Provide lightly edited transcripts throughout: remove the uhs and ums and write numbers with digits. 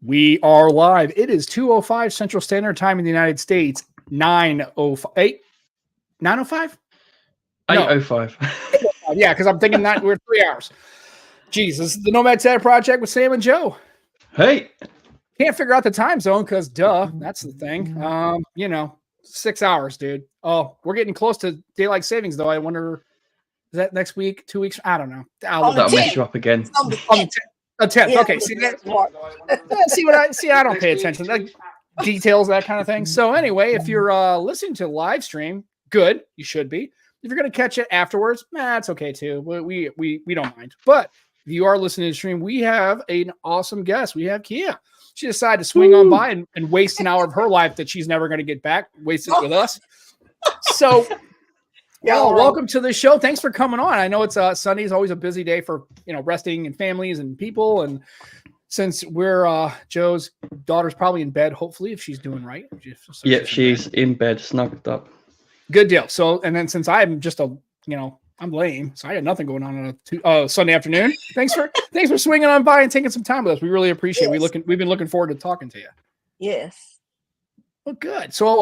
We are live. It is 2:05 Central Standard Time in the United States. 9:05. 9:05? 8:05. Yeah, because I'm thinking that we're 3 hours. Jeez, this is the Nomad Saturday Project with Sam and Joe. Hey. Can't figure out the time zone because, duh, that's the thing. 6 hours, dude. Oh, we're getting close to daylight savings, though. I wonder, is that next week, 2 weeks? I don't know. That'll mess you up again. A 10th. Yeah, okay. See that? I don't pay attention. Like, details, that kind of thing. So anyway, if you're listening to the live stream, good. You should be. If you're going to catch it afterwards, it's okay too. We don't mind. But if you are listening to the stream, we have an awesome guest. We have Kia. She decided to swing on by and waste an hour of her life that she's never going to get back. Waste it with us. So welcome to the show. Thanks for coming on. I know it's Sunday is always a busy day for resting and families and people. And since we're Joe's daughter's probably in bed, hopefully, if she's doing right. She's in bed, snugged up. Good deal. So, and then since I'm just I'm lame, so I had nothing going on a Sunday afternoon. Thanks for swinging on by and taking some time with us. We really appreciate it. Yes. We've been looking forward to talking to you. Yes. Well, good. So,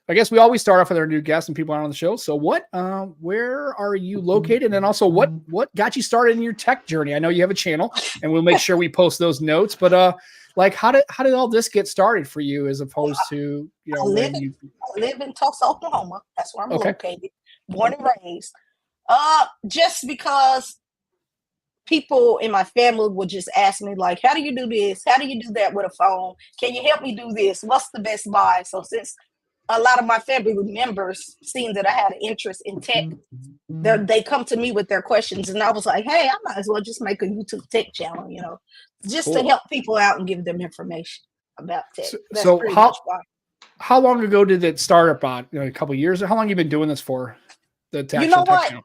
I guess we always start off with our new guests and people on the show. So where are you located? And also what got you started in your tech journey? I know you have a channel and we'll make sure we post those notes, but how did all this get started for you as opposed to, I live in Tulsa, Oklahoma. That's where I'm located, born and raised. Just because people in my family would just ask me like, how do you do this? How do you do that with a phone? Can you help me do this? What's the best buy? So since a lot of my family members, seeing that I had an interest in tech, they come to me with their questions. And I was like, hey, I might as well just make a YouTube tech channel, just to help people out and give them information about tech. So how long ago did it start about? A couple of years? How long have you been doing this for? The tech channel?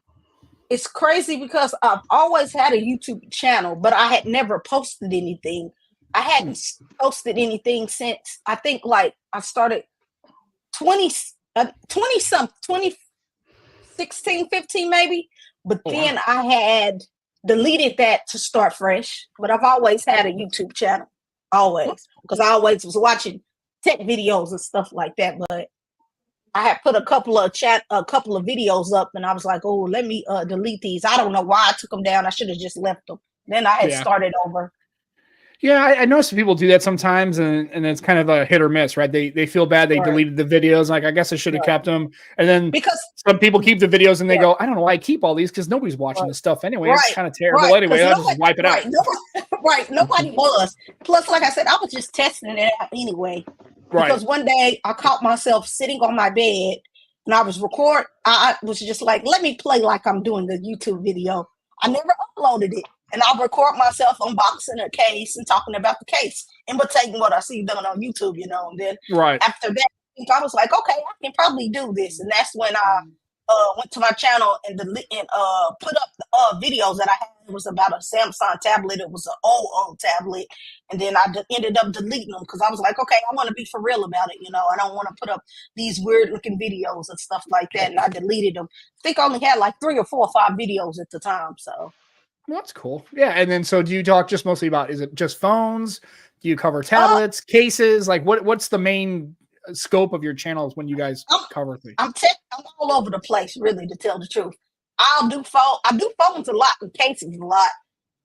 It's crazy because I've always had a YouTube channel, but I had never posted anything. I hadn't posted anything since I think I started 2016, 15 maybe. But then I had deleted that to start fresh. But I've always had a YouTube channel, always, because I always was watching tech videos and stuff like that. But I had put a couple of videos up, and I was like, oh, let me delete these. I don't know why I took them down. I should have just left them. Then I had started over. Yeah, I noticed people do that sometimes, and it's kind of a hit or miss, right? They feel bad they deleted the videos. Like, I guess I should have kept them. And then because some people keep the videos and they go, I don't know why I keep all these because nobody's watching this stuff anyway. It's kind of terrible anyway. I'll just wipe it out. Nobody was. Plus, like I said, I was just testing it out anyway. Because one day I caught myself sitting on my bed and I was recording. I was just like, let me play like I'm doing the YouTube video. I never uploaded it. And I'll record myself unboxing a case and talking about the case, imitating what I see done on YouTube, and then after that, I was like, okay, I can probably do this. And that's when I went to my channel and put up the videos that I had. It was about a Samsung tablet. It was an old tablet. And then I ended up deleting them because I was like, okay, I want to be for real about it. I don't want to put up these weird looking videos and stuff like that. And I deleted them. I think I only had like 3 or 4 or 5 videos at the time. So. Well, that's cool. Yeah. And then, so do you talk just mostly about, is it just phones? Do you cover tablets, cases? Like what's the main scope of your channels when you guys cover things? I'm all over the place, really, to tell the truth. I do phones a lot and cases a lot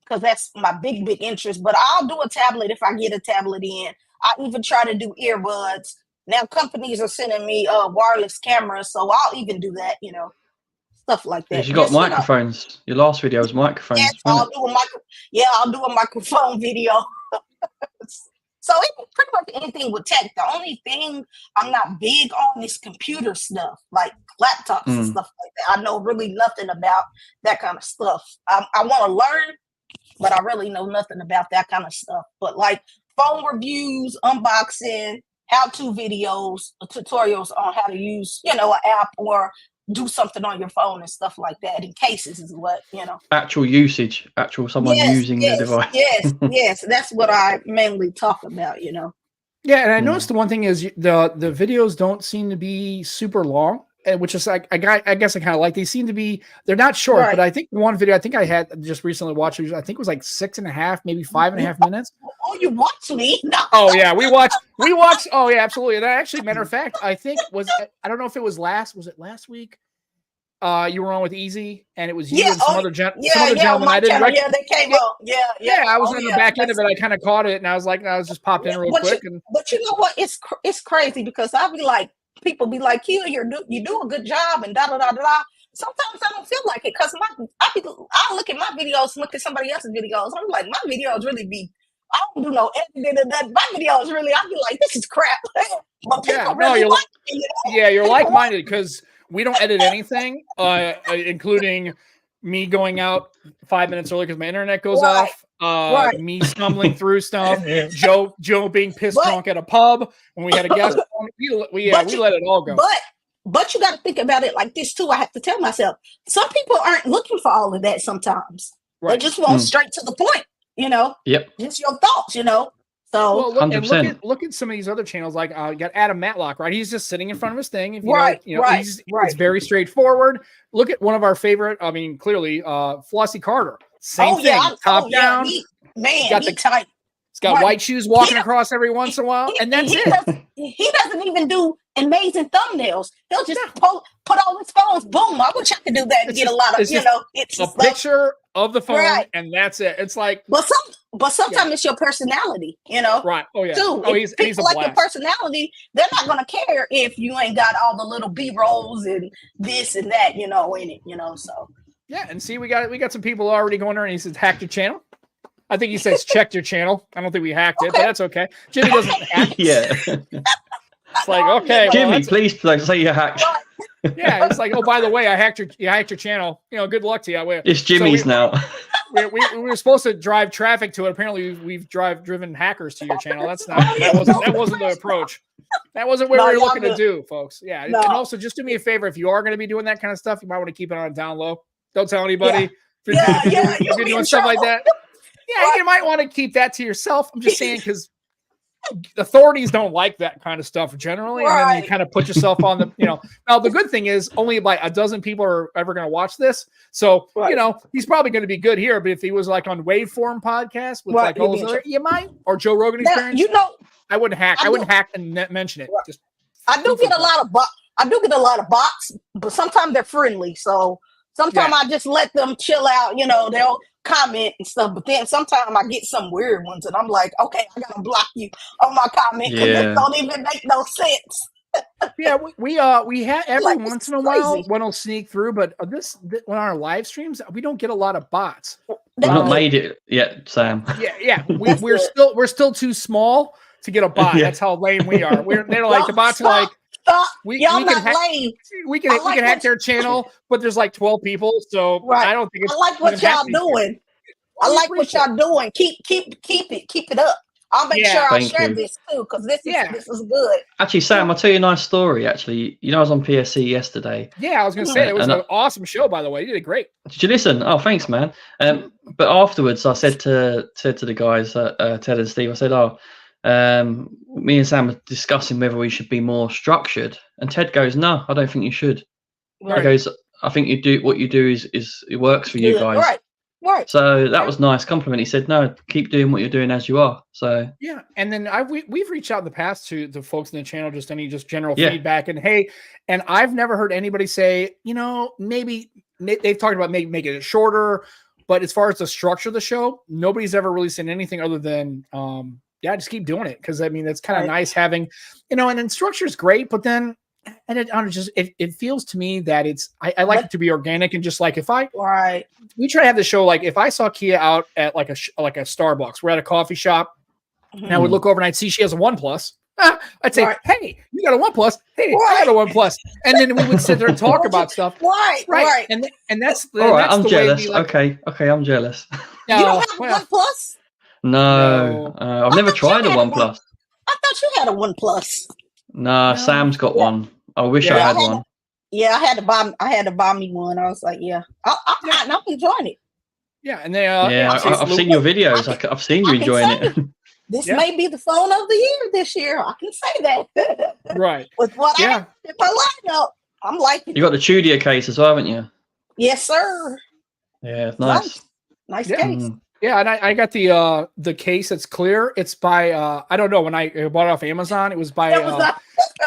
because that's my big interest, but I'll do a tablet if I get a tablet in. I even try to do earbuds. Now companies are sending me wireless cameras, so I'll even do that, stuff like that. You got microphones. Your last video was microphones. Yes, I'll do a microphone video. So it's pretty much anything with tech. The only thing I'm not big on is computer stuff, like laptops and stuff like that. I know really nothing about that kind of stuff. I want to learn, but I really know nothing about that kind of stuff. But like phone reviews, unboxing, how-to videos, tutorials on how to use, an app or do something on your phone and stuff like that in cases is what, Actual usage, someone using the device. Yes. That's what I mainly talk about, Yeah, and I noticed the one thing is the videos don't seem to be super long. which is like I guess I kind of like. They seem to be they're not short, but I think one video I think I had just recently watched. I think it was like 6.5, maybe 5.5 minutes. Oh, you watch me? No. Oh yeah, we watch. Oh yeah, absolutely. And actually, matter of fact, I think I don't know if it was last week. You were on with Easy, and it was you and some other gentleman. I didn't yeah, they came on. Yeah. I was in the back end of it. I kind of caught it, and I was just popped in real quick. But you know what? It's crazy because I'll be like, people be like, you do a good job, and da da da da. Sometimes I don't feel like it because I look at my videos, look at somebody else's videos. I'm like, my videos really be. I don't do no editing and that. My videos really, I'll be like, this is crap. But people really like it, you know? Yeah, you're like-minded because we don't edit anything, including me going out 5 minutes early because my internet goes off. Me stumbling through stuff. Joe being pissed drunk at a pub when we had a guest. We let it all go. But you got to think about it like this too. I have to tell myself, some people aren't looking for all of that. Sometimes they just want straight to the point. You know. Yep. Just your thoughts. You know. So look at some of these other channels. Like you got Adam Matlock, right? He's just sitting in front of his thing. If it's very straightforward. Look at one of our favorite. I mean, clearly, Flossie Carter. Same thing. Top down. He tight. He's got white shoes walking across every once in a while, and that's it. He doesn't even do amazing thumbnails. He'll just put all his phones. Boom! I wish I could do that and get a lot of It's a picture of the phone, and that's it. It's like, but sometimes it's your personality, you know. Right? Oh yeah. Too. Oh, he's a like blast. your personality. They're not gonna care if you ain't got all the little B-rolls and this and that, you know, in it, you know. So yeah, and see, we got some people already going there, and he says, "Hacked your channel." I think he says checked your channel. I don't think we hacked it, but that's okay. Jimmy doesn't hack. Yeah. It's like, okay, Jimmy, please say you hacked. Yeah, it's like, oh, by the way, I hacked your channel. You know, good luck to you. It's Jimmy's now. We were supposed to drive traffic to it. Apparently, we've driven hackers to your channel. That wasn't the approach. That wasn't what we were looking to do, folks. Yeah, and also just do me a favor. If you are going to be doing that kind of stuff, you might want to keep it on down low. Don't tell anybody. If you're doing stuff like that. Yeah, you might want to keep that to yourself. I'm just saying because authorities don't like that kind of stuff generally, and then you kind of put yourself on the, Now the good thing is only like a dozen people are ever going to watch this, so he's probably going to be good here. But if he was like on Waveform podcast with like all those other, you might, or Joe Rogan Experience, I wouldn't hack. I wouldn't hack and mention it. Just I do get a lot of bots, but sometimes they're friendly. So sometimes I just let them chill out. They'll comment and stuff, but then sometimes I get some weird ones, and I'm like, okay, I gotta block you on my comment because it don't even make no sense. we have every once in a while one will sneak through, but on our live streams we don't get a lot of bots. We've not made it yet, Sam. We're still too small to get a bot. That's how lame we are. They're like the bots are like. We can hack their channel, but there's like 12 people, so I don't think it's. I like what y'all doing. I like what y'all doing. Keep it up. I'll make sure I share this too, because this is good. Actually, Sam, I'll tell you a nice story. Actually, I was on PSC yesterday. Yeah, I was going to say it was an awesome show. By the way, you did great. Did you listen? Oh, thanks, man. But afterwards, I said to the guys, Ted and Steve, I said, me and Sam were discussing whether we should be more structured, and Ted goes, "No, I don't think you should." Right. He goes, "I think you do what you do is it works for you guys." Right. So that was nice compliment. He said, "No, keep doing what you're doing as you are." So yeah, and then we've reached out in the past to the folks in the channel, just any general feedback, and hey, and I've never heard anybody say, maybe they've talked about maybe making it shorter, but as far as the structure of the show, nobody's ever really said anything other than just keep doing it, because I mean it's kind of nice having, and then structure is great, but then it feels to me that I like it to be organic, and just like we try to have the show, like if I saw Kia out at like a Starbucks, we're at a coffee shop, and I would look over and I'd see she has a OnePlus. I'd say, "Hey, you got a OnePlus? Hey, I got a OnePlus," and then we would sit there and talk about stuff. Right. And that's all right. that's I'm the jealous. Way okay, I'm jealous. You don't have a OnePlus? No. I've never tried a OnePlus. I thought you had a OnePlus. No, Sam's got one. I wish I had one. I had to buy me one. I was like, I'm enjoying it. Yeah, and they I've seen your videos. I've seen you enjoying it. This may be the phone of the year this year. I can say that. Right. With what I have in my lineup. I'm liking. You got the Tudia case as well, haven't you? Yes, sir. Yeah, it's nice. Nice case. Yeah, and I got the case that's clear. It's by I don't know, when I bought it off Amazon, it was by it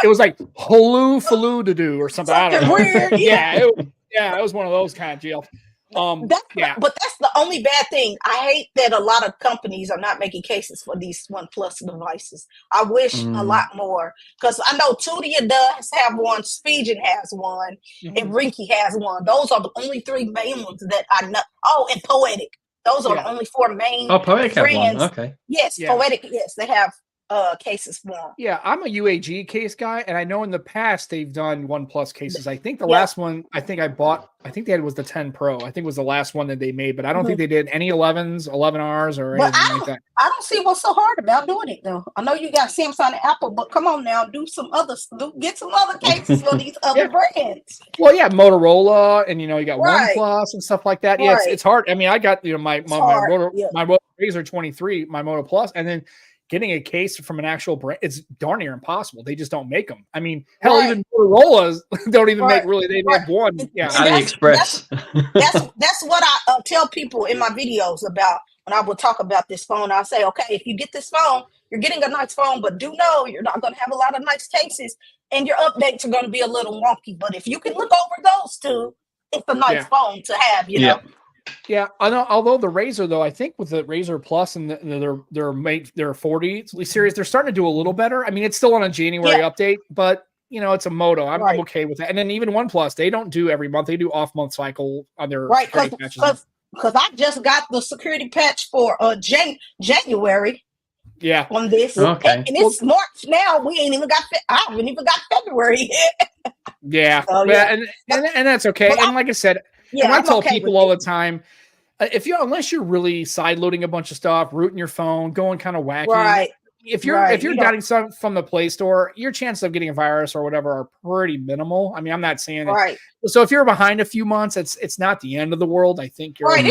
was like Hulu or something. I don't know. Weird. Yeah, it was one of those kind of deals. But that's the only bad thing. I hate that a lot of companies are not making cases for these OnePlus devices. I wish a lot more, because I know Tudia does have one, Spigen has one, and Rinky has one. Those are the only 3 main ones that I know. Oh, and Poetic. Those are the only 4 main. Oh, Poetic have one. Okay. Yes, Poetic. Yes, they have cases for them. Yeah, I'm a UAG case guy, and I know in the past they've done OnePlus cases. I think the last one I think they had was the 10 Pro. I think it was the last one that they made, but I don't think they did any 11s, 11Rs, or anything like that. I don't see what's so hard about doing it, though. I know you got Samsung and Apple, but come on now, get some other cases for these other brands. Well, yeah, Motorola, and you got OnePlus and stuff like that. Yeah, it's hard. I mean, I got my Moto Razr 23, my Moto Plus, and then getting a case from an actual brand, it's darn near impossible. They just don't make them. I mean, hell, even Motorola's don't even make really. They make one. Yeah, AliExpress. That's what I tell people in my videos about when I will talk about this phone. I'll say, okay, if you get this phone, you're getting a nice phone, but do know you're not going to have a lot of nice cases, and your updates are going to be a little wonky. But if you can look over those two, it's a nice phone to have. You know. Yeah, I know. Although the Razr, though, I think with the Razr Plus and their 40 series, they're starting to do a little better. I mean, it's still on a January update, but it's a Moto. I'm okay with that. And then even OnePlus, they don't do every month; they do off-month cycle on their security patches. Because I just got the security patch for January. Yeah, on this, and it's March now. We ain't even got. I haven't even got February yet. Yeah, and that's okay. But and like I said. Yeah, and I tell people all the time, unless you're really side loading a bunch of stuff, rooting your phone, going kind of wacky. Right. If you're getting some from the Play Store, your chances of getting a virus or whatever are pretty minimal. I mean, I'm not saying right. So if you're behind a few months, it's not the end of the world. I think you're right.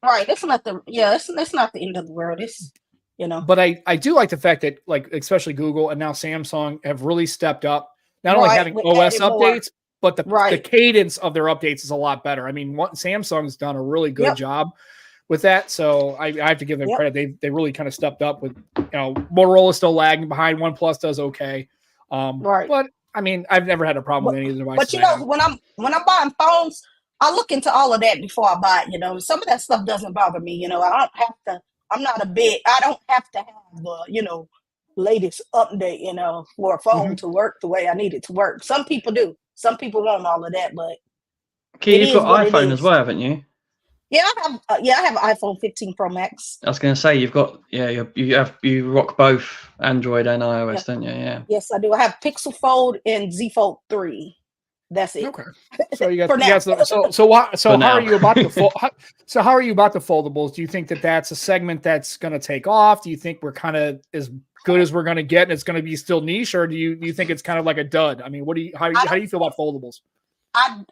Right. It's not it's not the end of the world. It's But I do like the fact that especially Google and now Samsung have really stepped up, not only having OS updates. But the cadence of their updates is a lot better. I mean, Samsung's done a really good job with that. So I have to give them credit. They really kind of stepped up with, Motorola's still lagging behind. OnePlus does okay. But I mean, I've never had a problem with any of the devices. But when I'm buying phones, I look into all of that before I buy it. Some of that stuff doesn't bother me. I don't have to. I don't have to have the latest update. For a phone to work the way I need it to work. Some people do. Some people want all of that, but you've got iPhone as well, haven't you? Yeah, I have an iPhone 15 Pro Max. I was going to say you've got you rock both Android and iOS, don't you? Yeah. Yes, I do. I have Pixel Fold and Z Fold 3. That's it. Okay. So you got how are you about the how are you about the foldables? Do you think that that's a segment that's going to take off? Do you think we're kind of as good as we're going to get and it's going to be still niche, or do you think it's kind of like a dud? I mean, how do you feel about foldables? I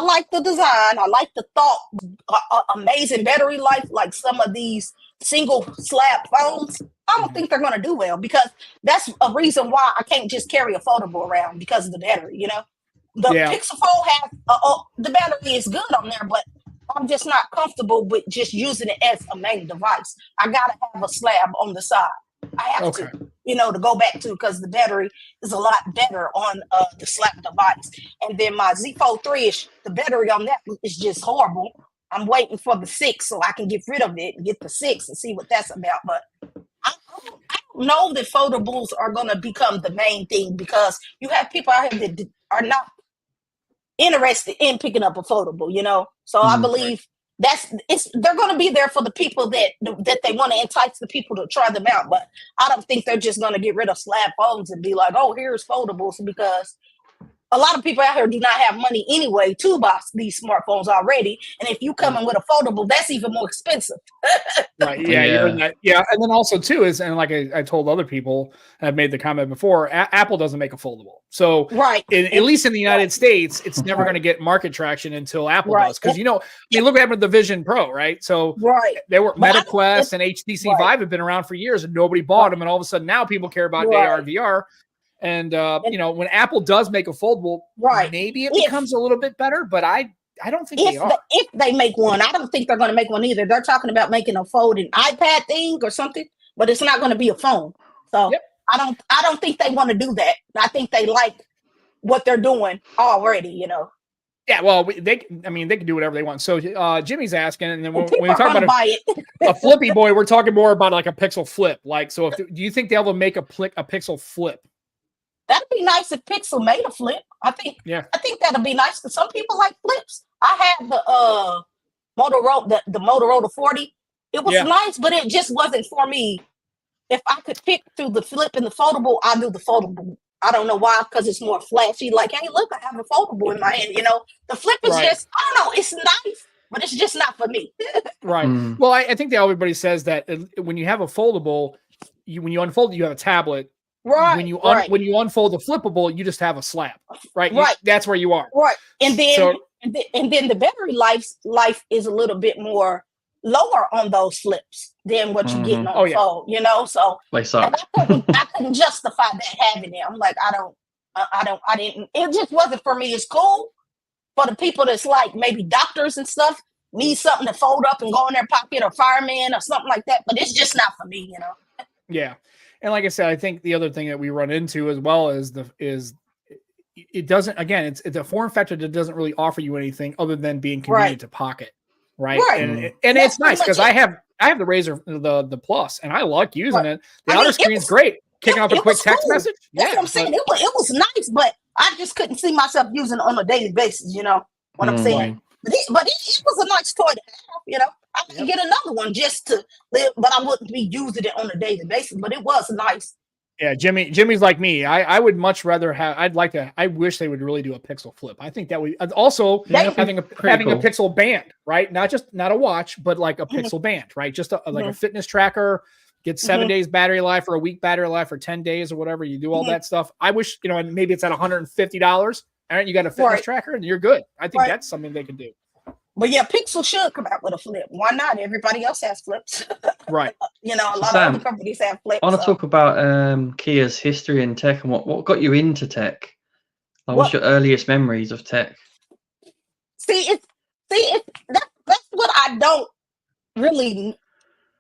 like the design. I like the thought. Amazing battery life, like some of these single slab phones. I don't think they're going to do well, because that's a reason why I can't just carry a foldable around, because of the battery. The Pixel Fold has the battery is good on there, but I'm just not comfortable with just using it as a main device. I gotta have a slab on the side. I have to, to go back to, because the battery is a lot better on the slab device. And then my Z Fold 3, the battery on that is just horrible. I'm waiting for the 6 so I can get rid of it and get the 6 and see what that's about. But I don't know that foldables are going to become the main thing, because you have people out here that are not interested in picking up a foldable, So I believe they're going to be there for the people that they want to entice the people to try them out. But I don't think they're just going to get rid of slab phones and be like, oh, here's foldables, because a lot of people out here do not have money anyway to buy these smartphones already. And if you come in with a foldable, that's even more expensive. Right. Yeah. Yeah. And then also too and like I told other people, and I've made the comment before, Apple doesn't make a foldable. So at least in the United States, it's never going to get market traction until Apple does. Because, look what happened with the Vision Pro, right? So there were MetaQuest and HTC Vive have been around for years and nobody bought them. And all of a sudden now people care about AR, VR. And you know, when Apple does make a foldable, maybe it becomes a little bit better, but I don't think they are. If they make one, I don't think they're going to make one either. They're talking about making a folding iPad thing or something, but it's not going to be a phone. So I don't think they want to do that. I think they like what they're doing already, you know. Yeah, well, they can do whatever they want. So Jimmy's asking, and then when we talk about a flippy boy, we're talking more about like a Pixel Flip. Like, so do you think they'll make a Pixel Flip? That'd be nice if Pixel made a flip. I think that'd be nice because some people like flips. I had the Motorola 40. It was nice, but it just wasn't for me. If I could pick through the flip and the foldable, I'd do the foldable. I don't know why, because it's more flashy. Like, hey, look, I have a foldable in my hand. You know, the flip is just, I don't know, it's nice, but it's just not for me. Right. Well, I think that everybody says that when you have a foldable, when you unfold it, you have a tablet. Right. When you unfold the flippable, you just have a slab. Right. Right. That's where you are. Right. And then and then the battery life is a little bit more lower on those flips than what you're getting on the fold, you know. So I couldn't justify that having it. I'm like, I didn't. It just wasn't for me. It's cool for the people that's like maybe doctors and stuff need something to fold up and go in their pocket, or firemen or something like that. But it's just not for me, you know. Yeah, and like I said, I think the other thing that we run into as well is it doesn't. Again, it's a form factor that doesn't really offer you anything other than being convenient to pocket. Right. And it's nice because I have the Razer, the Plus, and I like using it. The outer screen's great. Kicking off a quick text message. That's what I'm saying. It was nice, but I just couldn't see myself using it on a daily basis, you know what I'm saying? But it was a nice toy to have, you know. I could get another one just to live, but I wouldn't be using it on a daily basis. But it was nice. Yeah, Jimmy's like me. I would much rather have. I wish they would really do a Pixel Flip. I think that would also having a Pixel band, right? Not a watch, but like a Pixel band, right? Just like a fitness tracker. Get 7 days battery life, or a week battery life, or 10 days, or whatever. You do all that stuff. I wish, you know, and maybe it's at $150. All right, you got a fitness tracker, and you're good. I think that's something they could do. But yeah, Pixel should come out with a flip. Why not? Everybody else has flips. Right. You know, a lot of other companies have flips. I want to talk about Kia's history in tech and what got you into tech. Like, what's your earliest memories of tech? That's what I don't really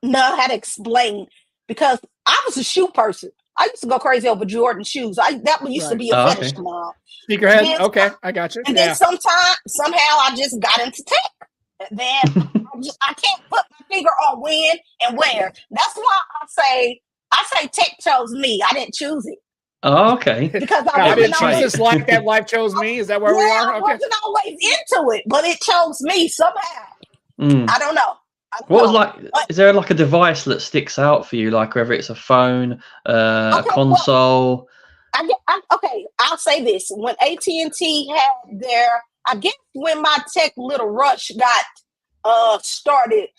know how to explain, because I was a shoe person. I used to go crazy over Jordan shoes. That used to be a fetish of mine. Sneakerhead? Okay, I got you. And then somehow I just got into tech. And then I can't put my finger on when and where. That's why I say tech chose me. I didn't choose it. Oh, okay. Because I didn't choose this life. That life chose me. Is that where we are? Okay. I wasn't always into it, but it chose me somehow. I don't know. Is there like a device that sticks out for you, like whether it's a phone, a console? I'll say this. When AT&T had their, I guess when my tech little rush got started,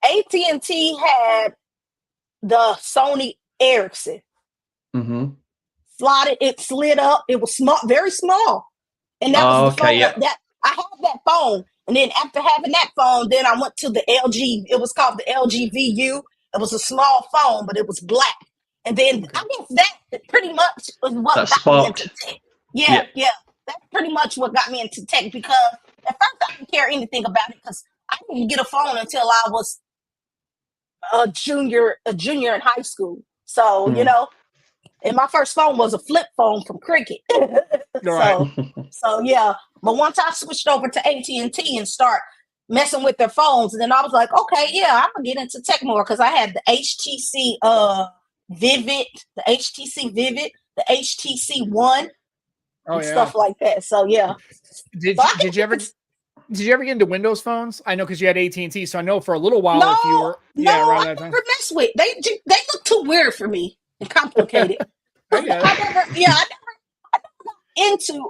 AT&T had the Sony Ericsson. It slid up. It was small, very small. And that was the phone that I had that phone. And then after having that phone, then I went to the LG. It was called the LG VU. It was a small phone, but it was black. And then I guess that pretty much was what got me into tech. Yeah. That's pretty much what got me into tech, because at first I didn't care anything about it, because I didn't get a phone until I was a junior in high school. So, you know, and my first phone was a flip phone from Cricket. So yeah. But once I switched over to AT&T and start messing with their phones, and then I was like, okay, yeah, I'm gonna get into tech more, because I had the HTC Vivid, the HTC One, and stuff like that. So yeah. Did you ever get into Windows phones? I know because you had AT&T, so I know for a little while if you were around that time. I never mess with. They look too weird for me and complicated. I never got into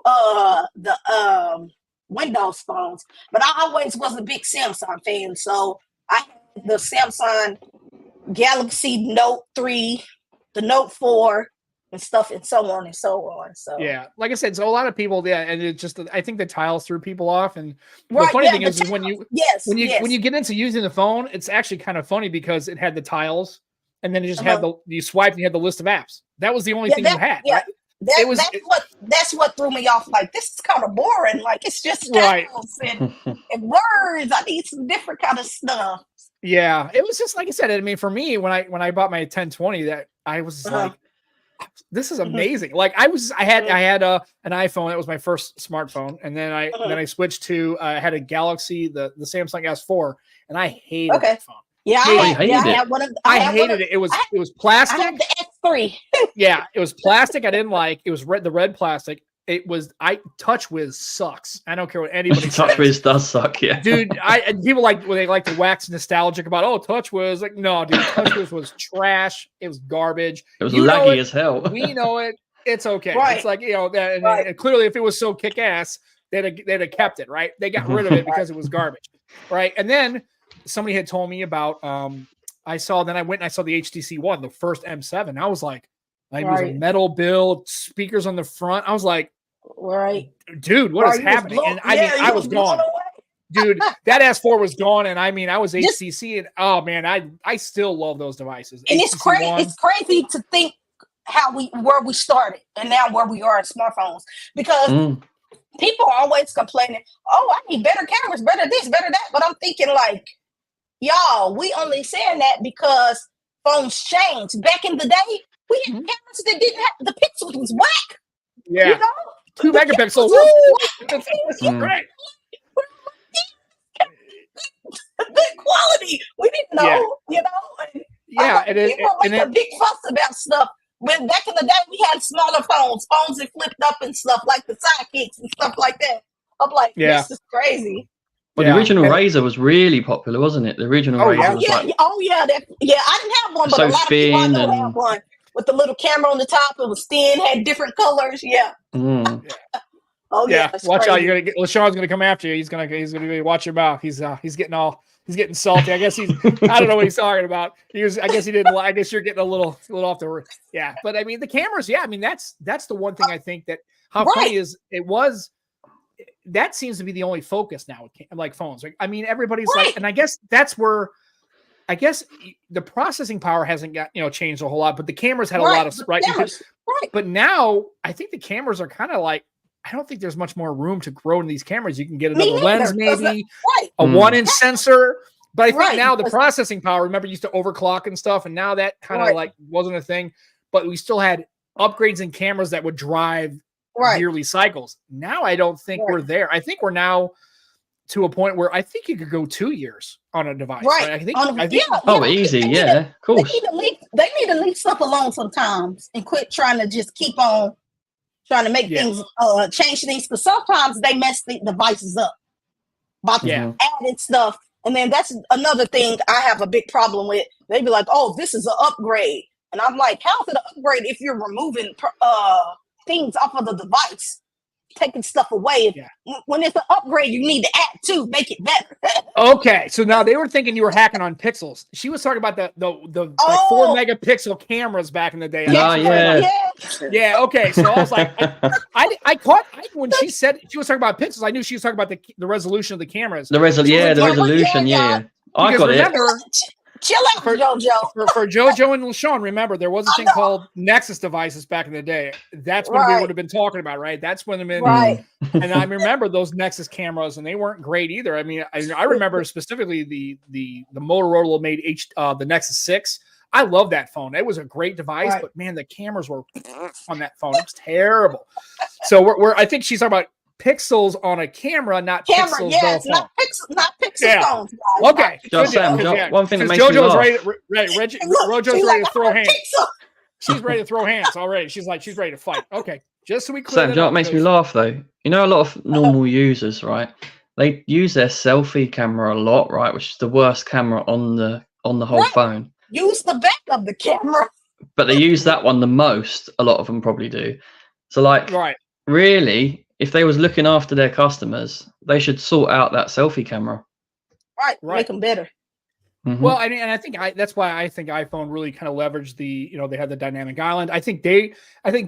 the Windows phones, but I always was a big Samsung fan. So I had the Samsung Galaxy Note 3, the Note 4, and stuff, and so on and so on. So yeah, like I said, so a lot of people, and it just, I think the tiles threw people off. And the funny thing is when you get into using the phone, it's actually kind of funny because it had the tiles, and then it just had you swiped and you had the list of apps. That was the only thing you had. Yeah. Right? That's what threw me off. Like, this is kind of boring. Like, it's just styles and words. I need some different kind of stuff. Yeah, it was just like I said. I mean, for me, when I bought my 1020, that I was like, this is amazing. Like I had an iPhone. That was my first smartphone, and then I switched to I had a Galaxy, the Samsung S4, and I hated that phone. Yeah, I hated it. It was plastic. I had the S3. Yeah, it was plastic. I didn't like. It was the red plastic. It was TouchWiz sucks. I don't care what anybody says. TouchWiz does suck, yeah. Dude, people like when they like to wax nostalgic about TouchWiz. Like, no, dude, TouchWiz was trash. It was garbage. It was laggy as hell. We know it. It's okay. Right. It's like, and clearly if it was so kick ass, they'd have kept it, right? They got rid of it because it was garbage. Right. And then somebody had told me about I went and I saw the HTC One, the first M7. I was like, it was a metal build, speakers on the front. I was like, dude, what is happening? And I was gone. Dude, that S4 was gone. And I mean, I was HTC and oh man, I still love those devices. And it's crazy. It's crazy to think where we started and now where we are in smartphones, because people are always complaining, oh, I need better cameras, better this, better that. But I'm thinking like, y'all, we only saying that because phones changed. Back in the day, we had cameras that didn't have the pixels was whack. Yeah. You know? 2 megapixels. That's great. Good quality. We didn't know, you know. And, people make a big fuss about stuff. When back in the day, we had smaller phones that flipped up and stuff like the sidekicks and stuff like that. I'm like, this is crazy. Well, the original Razor was really popular, wasn't it? The original Razor was like... I didn't have one, but a lot of people I know have one. With the little camera on the top, it was thin, had different colors. Yeah. Watch out! You're gonna get LaShawn's gonna come after you. He's gonna watch your mouth. He's getting salty. I guess I don't know what he's talking about. I guess you're getting a little off the. Yeah, but I mean the cameras. Yeah, I mean that's the one thing I think that how funny is it was. That seems to be the only focus now with like phones. I mean everybody's like, and I guess that's where. I guess the processing power hasn't got changed a whole lot, but the cameras had a lot of But now I think the cameras are kind of like I don't think there's much more room to grow in these cameras. You can get another lens, maybe a 1-inch sensor, but I think now the processing power. Remember, used to overclock and stuff, and now that kind of like wasn't a thing. But we still had upgrades in cameras that would drive yearly cycles. Now I don't think we're there. I think we're now to a point where I think you could go 2 years on a device. Right. I think easy. Yeah, of course. They need to leave stuff alone sometimes and quit trying to just keep on trying to make things, change things. Because sometimes they mess the devices up by adding stuff. And then that's another thing I have a big problem with. They be like, oh, this is an upgrade. And I'm like, how's it an upgrade if you're removing things off of the device? Taking stuff away. When it's an upgrade, you need to add to make it better. Okay, so now they were thinking you were hacking on pixels. She was talking about the 4 megapixel cameras back in the day. Yeah. Okay, so I was like, I caught when she said she was talking about pixels. I knew she was talking about the resolution of the cameras. The resolution. Yeah. I got it. Chill out, JoJo. For JoJo and LaShawn, remember, there was a thing called Nexus devices back in the day. That's when we would have been talking about, right? That's when and I remember those Nexus cameras, and they weren't great either. I mean, I remember specifically the Motorola made the Nexus 6. I love that phone. It was a great device, but man, the cameras were on that phone. It was terrible. So I think she's talking about pixels on a camera, not pixels. Yeah, not pixel phones. Guys. Okay. One thing that makes me laugh. Rojo's ready to throw hands. She's ready to throw hands already. She's ready to fight. Okay. Just so we clear Sam, what makes me laugh though? You know, a lot of normal users, right? They use their selfie camera a lot, right? Which is the worst camera on the whole phone. Use the back of the camera. But they use that one the most. A lot of them probably do. So really, if they was looking after their customers, they should sort out that selfie camera. Right. Make them better. Mm-hmm. Well, I mean, and I think that's why I think iPhone really kind of leveraged they had the dynamic island. I think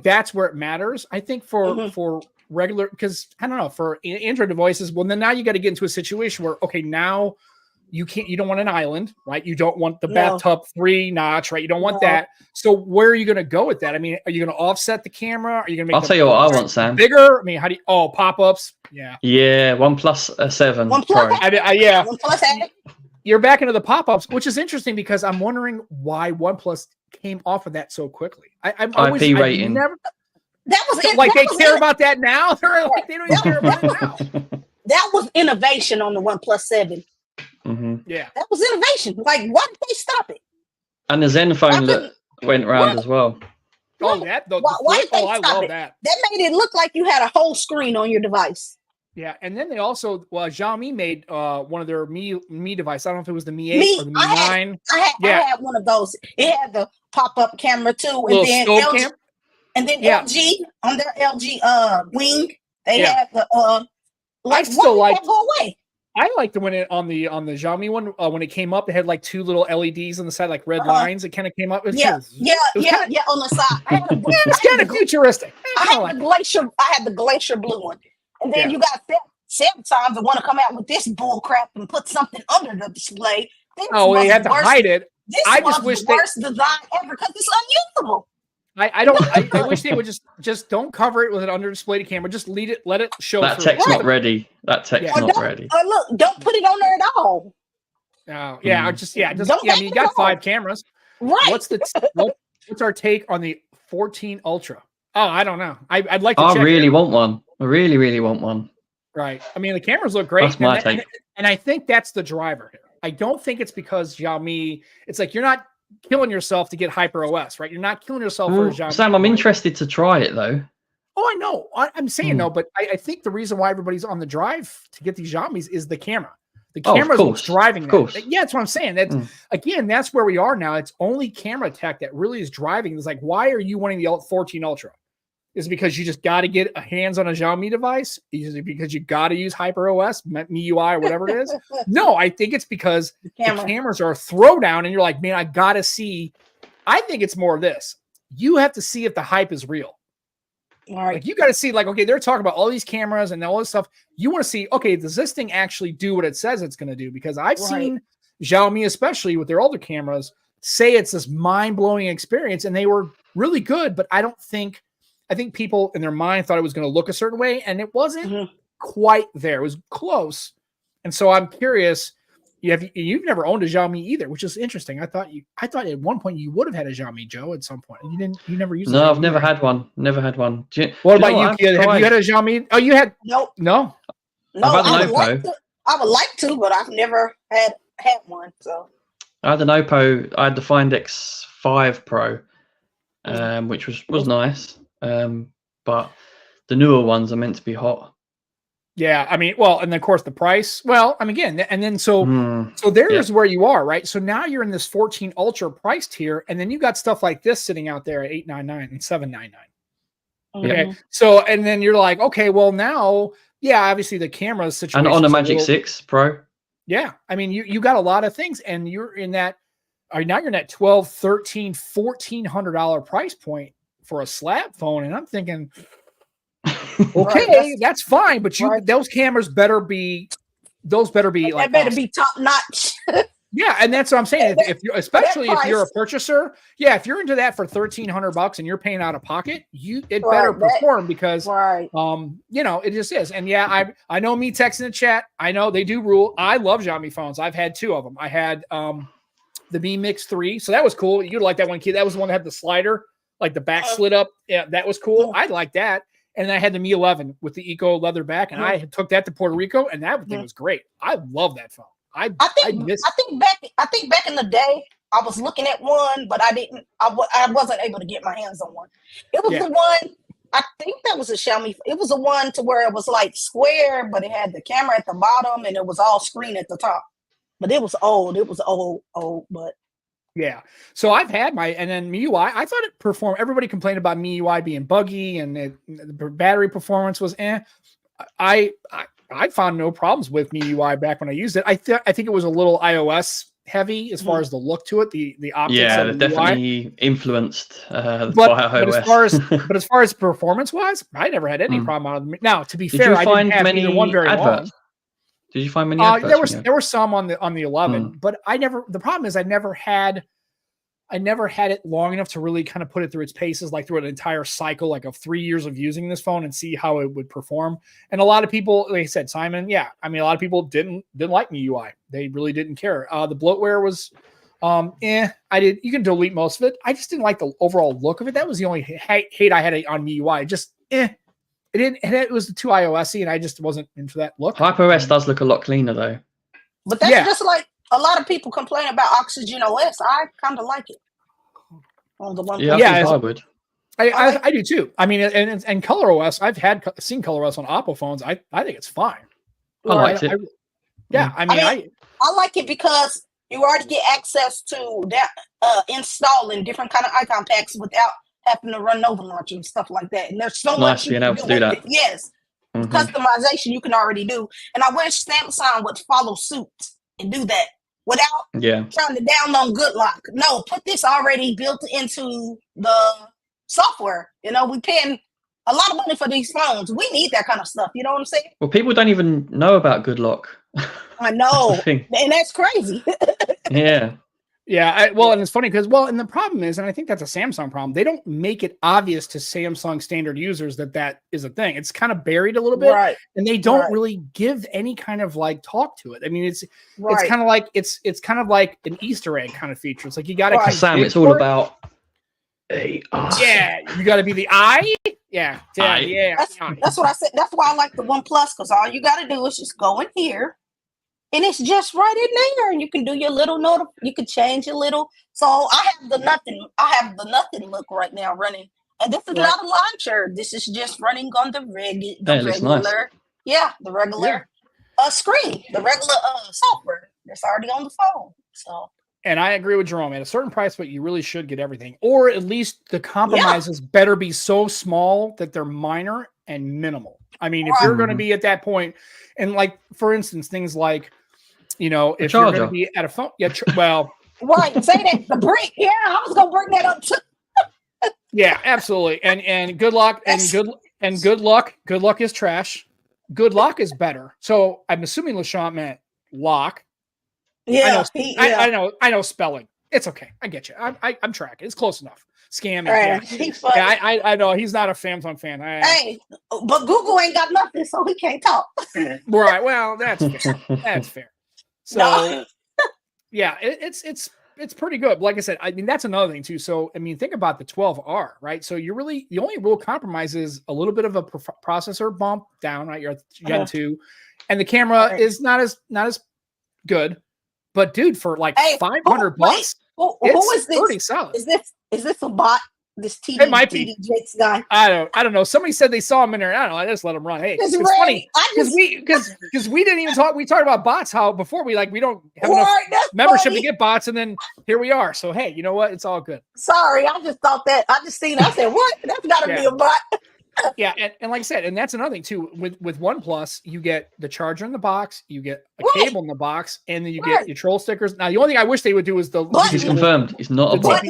that's where it matters. I think for regular, because I don't know, for Android devices, well, then now you got to get into a situation where, okay, now you don't want an island, right? You don't want the bathtub 3-notch, right? You don't want that. So where are you going to go with that? I mean, are you going to offset the camera? Are you going to make? I'll tell you what I want, Sam. Bigger. I mean, how do you? Oh, pop-ups. Yeah. Yeah, OnePlus 7 Pro. Yeah. You're back into the pop-ups, which is interesting because I'm wondering why OnePlus came off of that so quickly. IP rating. That was it. Like they care about that now. They're like they don't even care about it now. That was innovation on the OnePlus 7. Mm-hmm. Yeah, that was innovation. Like, why did they stop it? And the Zenfone went around as well. Oh, that why did they stop I love it? that. That made it look like you had a whole screen on your device. Yeah, and then they also Xiaomi made one of their Mi device. I don't know if it was the Mi 8 or the Mi 9. I had one of those. It had the pop-up camera too, and then LG, LG on their LG wing, they had the like. I still like go away. I liked when it on the Xiaomi one when it came up. It had like 2 little LEDs on the side, like red lines. It kind of came up. On the side. It's kind of futuristic. I had the glacier blue one, and then you got Samsung that want to come out with this bull crap and put something under the display. They had to hide it. I just wish the worst design ever because it's unusable. I wish they would just don't cover it with an under displayed camera. Just let it show. That tech's not ready. That tech's not ready. Look, don't put it on there at all. Oh, yeah, I mean, you got 5 cameras. Right. What's our take on the 14 Ultra? Oh, I don't know. I'd like to I really want one. I really, really want one. Right. I mean, the cameras look great. That's my take. And I think that's the driver here. I don't think it's because Xiaomi, it's like you're not killing yourself to get HyperOS, right? You're not killing yourself for a Xiaomi. Sam, I'm interested to try it though. Oh, I know. I'm saying no, but I think the reason why everybody's on the drive to get these Xiaomis is the camera. The camera's what's driving that. Yeah, that's what I'm saying. That's again, that's where we are now. It's only camera tech that really is driving. It's like, why are you wanting the 14 Ultra? Is it because you just got to get a hands on a Xiaomi device? Is it because you got to use HyperOS, MIUI, or whatever it is? No, I think it's because the cameras are a throwdown, and you're like, man, I got to see. I think it's more of this. You have to see if the hype is real. All right. Like you got to see, like, okay, they're talking about all these cameras and all this stuff. You want to see, okay, does this thing actually do what it says it's going to do? Because I've seen Xiaomi, especially with their older cameras, say it's this mind-blowing experience, and they were really good, but I think people in their mind thought it was going to look a certain way, and it wasn't quite there. It was close. And so I'm curious, you've never owned a Xiaomi either, which is interesting. I thought at one point you would have had a Xiaomi, Joe, at some point. You never used it. No, I've never had one. Never had one. What about you, kid? Have you had a Xiaomi? Oh, you had? Nope. No? I've had an Oppo. I would like to, but I've never had one. So I had an Oppo. I had the Find X5 Pro, which was nice. But the newer ones are meant to be hot. Yeah, I mean, well, and of course the price. Well, I mean, again, and then so there's where you are, right? So now you're in this 14 Ultra price tier, and then you got stuff like this sitting out there at $899 and $799. Okay, so and then you're like, okay, well now, obviously the camera situation, and on a Magic 6 Pro. Yeah, I mean, you got a lot of things, and you're in that. Now you're in that $1,200, $1,300, $1,400 price point for a slab phone, and I'm thinking, okay, that's fine, but those cameras better be like better be top notch. Yeah, and that's what I'm saying. If you're a purchaser, if you're into that for $1,300 and you're paying out of pocket, it better perform because it just is. And I know me texting the chat. I know they do rule. I love Xiaomi phones. I've had 2 of them. I had the Mi Mix 3, so that was cool. You'd like that one, kid. That was the one that had the slider. Like the back slid up. Yeah, that was cool. I like that. And I had the Mi 11 with the Eco leather back, and I took that to Puerto Rico, and that thing was great. I love that phone. I think back in the day, I was looking at one, but I wasn't able to get my hands on one. It was the one, I think that was a Xiaomi. It was the one to where it was like square, but it had the camera at the bottom, and it was all screen at the top. But it was old. It was old, but. Yeah. So I've had and then MIUI, I thought it performed. Everybody complained about MIUI being buggy and the battery performance was I found no problems with MIUI back when I used it. I think it was a little iOS heavy as far as the look to it, the optics. Yeah, of it definitely influenced the iOS. But as far as performance wise, I never had any problem out of them. Now, to be fair, I didn't have either one very long. Did you find many adverts? There were some on the 11, but the problem is I never had it long enough to really kind of put it through its paces, like through an entire cycle, like of 3 years of using this phone and see how it would perform. And a lot of people, like I said, Simon, a lot of people didn't like MIUI. They really didn't care. The bloatware was, you can delete most of it. I just didn't like the overall look of it. That was the only hate I had on MIUI. Just, it was too iOS-y, and I just wasn't into that look. HyperOS does look a lot cleaner, though. But that's just like a lot of people complain about Oxygen OS. I kind of like it. On the one, I would. I do too. I mean, and ColorOS, I've seen ColorOS on Oppo phones. I think it's fine. I liked it. I like it because you already get access to that installing different kind of icon packs without having to run Nova Launcher and stuff like that. And there's so much being able to do that. Yes. Customization you can already do. And I wish Samsung would follow suit and do that without trying to download GoodLock. No, put this already built into the software. You know, we paying a lot of money for these phones. We need that kind of stuff. You know what I'm saying? Well, people don't even know about GoodLock. I know. And that's crazy. Yeah. Yeah, and it's funny because, and the problem is, and I think that's a Samsung problem, they don't make it obvious to Samsung standard users that is a thing. It's kind of buried a little bit, right? And they don't really give any kind of like talk to it. I mean, it's kind of like it's kind of like an Easter egg kind of feature. It's like you got to Sam. It's all about AI. Yeah, you got to be the eye. Yeah. That's what I said. That's why I like the OnePlus, because all you got to do is just go in here. And it's just right in there, and you can do your little note. You can change a little. So I have the nothing look right now running, and this is not a launcher. This is just running on the regular, the regular screen, the regular software that's already on the phone. So. And I agree with Jerome. At a certain price, but you really should get everything, or at least the compromises better be so small that they're minor and minimal. I mean, if you're going to be at that point, and like, for instance, things like, you know, if you're going to be at a phone, right, say that, the brick, I was going to bring that up too. Yeah, absolutely, and good luck, and good luck is trash. Good luck is better. So I'm assuming LaShawn meant lock. Yeah, I know spelling. It's okay. I get you. I'm tracking. It's close enough. Scamming. Right. I know he's not a Samsung fan. Hey, but Google ain't got nothing, so he can't talk. Right. Well, that's fair. That's fair. So, it's pretty good. Like I said, I mean, that's another thing too. So, I mean, think about the 12R, right? So the only real compromise is a little bit of a processor bump down, right? You're Gen 2, and the camera is not as good. But dude, for like $500, who is this? Pretty solid. Is this a bot? This TD Jakes guy? I don't know. Somebody said they saw him in there. I don't know. I just let him run. Hey, it's funny because we didn't even talk. We talked about bots. How before we don't have enough membership to get bots, and then here we are. So hey, you know what? It's all good. Sorry, I just thought that. I just seen. I said, what? That's got to be a bot. Yeah, and like I said, and that's another thing too. With OnePlus, you get the charger in the box, you get a cable in the box, and then you get your troll stickers. Now, the only thing I wish they would do is He's confirmed. It's not a bot.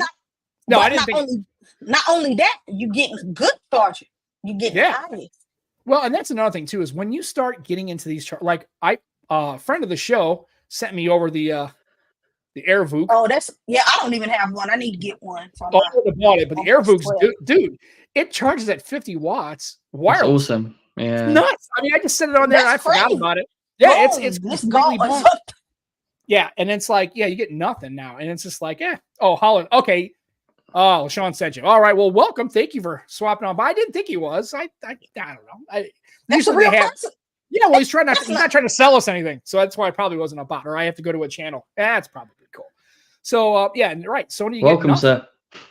No, I didn't think. Not only that, you get good charger. You get Well, and that's another thing too, is when you start getting into these like a friend of the show sent me over the AirVook. Oh, I don't even have one. I need to get one. I would have bought it, but the AirVooks, dude, it charges at 50 watts. Wireless. That's awesome. Yeah. It's nuts. I mean, I just set it on there and I forgot about it. Yeah, it's completely bumped. Yeah, and it's like, you get nothing now. And it's just like, Holland, okay. Oh, Sean sent you. All right, well, welcome. Thank you for swapping on. But I didn't think he was. I don't know. Usually they have. Yeah, well, he's not trying to sell us anything. So that's why it probably wasn't a bot, or I have to go to a channel. That's probably cool. So right. Sony, welcome, sir.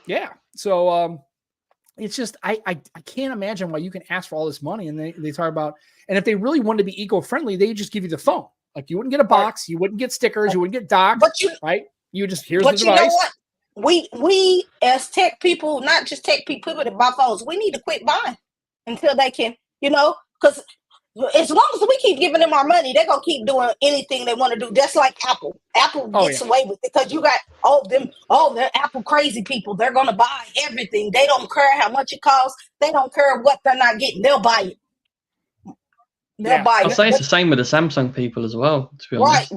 Yeah. So it's just I can't imagine why you can ask for all this money, and they talk about, and if they really wanted to be eco-friendly, they just give you the phone. Like, you wouldn't get a box, you wouldn't get stickers, you wouldn't get docks, right? You just here's the device. But you know what? We as tech people, not just tech people that buy phones, we need to quit buying until they can, because as long as we keep giving them our money, they're gonna keep doing anything they want to do. Just like Apple. Apple gets away with it because you got they're Apple crazy people. They're gonna buy everything. They don't care how much it costs. They don't care what they're not getting. They'll buy it. They'll buy it. I'll say it's the same with the Samsung people as well, to be honest.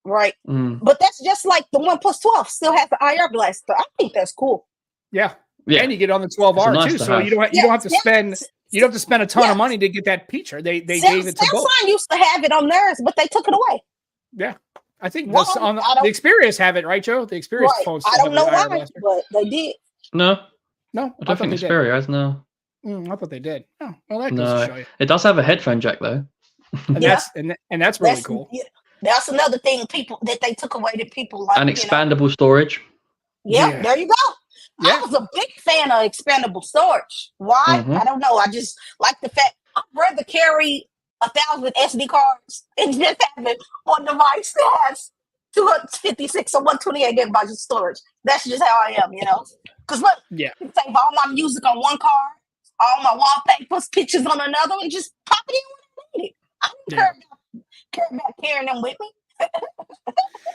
Right. But that's just like the OnePlus 12 still has the IR blaster. I think that's cool. Yeah. And you get on the 12R too, so you don't have to spend a ton of money to get that feature. They gave it to both. Samsung used to have it on theirs, but they took it away. Yeah. I think the Xperias have it, right, Joe? The Xperia phones. I don't know why, but they did. No, I don't think Xperia has. No, I thought they did. Oh, well, that goes to show you. It does have a headphone jack though, and that's really cool. Yeah, that's another thing that they took away that people like. And expandable storage. Yeah, there you go. Yeah. I was a big fan of expandable storage. Why? I don't know. I just like the fact I'd rather carry 1,000 SD cards and just have it on a device that has 256 or 128 gigabytes of storage. That's just how I am, Because look, I can save all my music on one card, all my wallpapers, pictures on another, and just pop it in when I need it. I don't care about carrying them with me.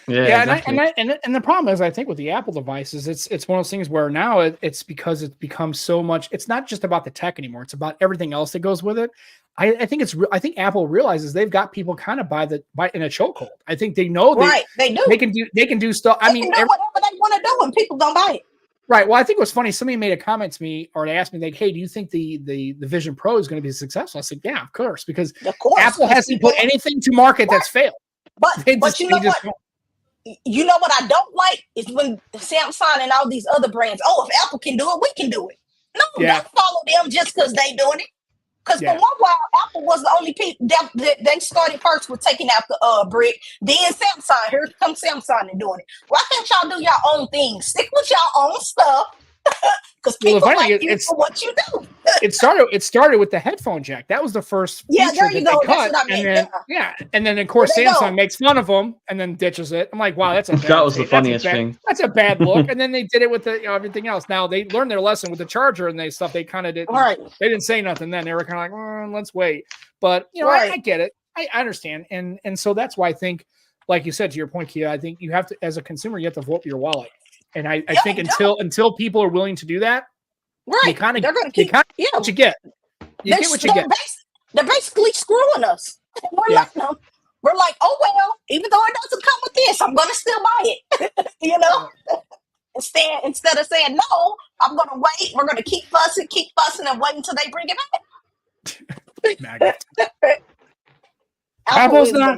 Exactly. and the problem is, I think with the Apple devices, it's one of those things where now it's because it's become so much. It's not just about the tech anymore; it's about everything else that goes with it. I think Apple realizes they've got people kind of in a chokehold. I think they know they do. They can do stuff. I mean, whatever they want to do, and people don't buy it. Right. Well, I think it was funny. Somebody made a comment to me, or they asked me, like, "Hey, do you think the Vision Pro is going to be successful?" I said, "Yeah, of course," because Apple hasn't put anything to market that's failed. But you know what? You know what I don't like is when Samsung and all these other brands. Oh, if Apple can do it, we can do it. No, don't follow them just because they doing it. Because for one while, Apple was the only people they started first with taking out the brick. Then Samsung. Here comes Samsung and doing it. Why can't y'all do your own thing? Stick with your own stuff. Because people like you for what you do. It started with the headphone jack. That was the first feature there you go. Cut, that's what I mean. And then of course Samsung makes fun of them and then ditches it. I'm like, wow, that was the funniest thing. That's a bad look. And then they did it with everything else. Now they learned their lesson with the charger and they stuff. They kind of did. Right. They didn't say nothing then. They were kind of like, let's wait. But I get it. I understand. And so that's why I think, like you said, to your point, Kia, I think you have to, as a consumer, you have to vote with your wallet. And I think until people are willing to do that, you kind of get what you get. You get what you get. They're basically screwing us. We're letting them. We're like, oh well, even though it doesn't come with this, I'm gonna still buy it. Instead of saying no, I'm gonna wait. We're gonna keep fussing, and wait until they bring it back. Apple's not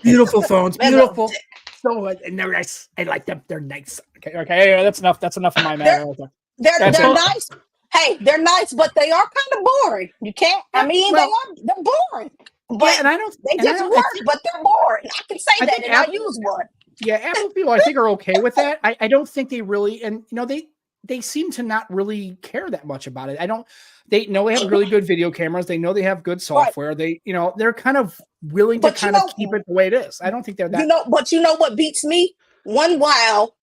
beautiful phones, beautiful. So and they're nice. I like them. They're nice. Okay. That's enough. That's enough of my matter. They're nice. Hey, they're nice, but they are kind of boring. You can't. I mean, they're boring. But and I don't. They just work, but they're boring. I can say that, and I use one. Yeah, Apple people, I think, are okay with that. I don't think they really, and they seem to not really care that much about it. They know they have really good video cameras. They know they have good software. Right. They're kind of willing to kind of keep it the way it is. I don't think they're that. But you know what beats me? One while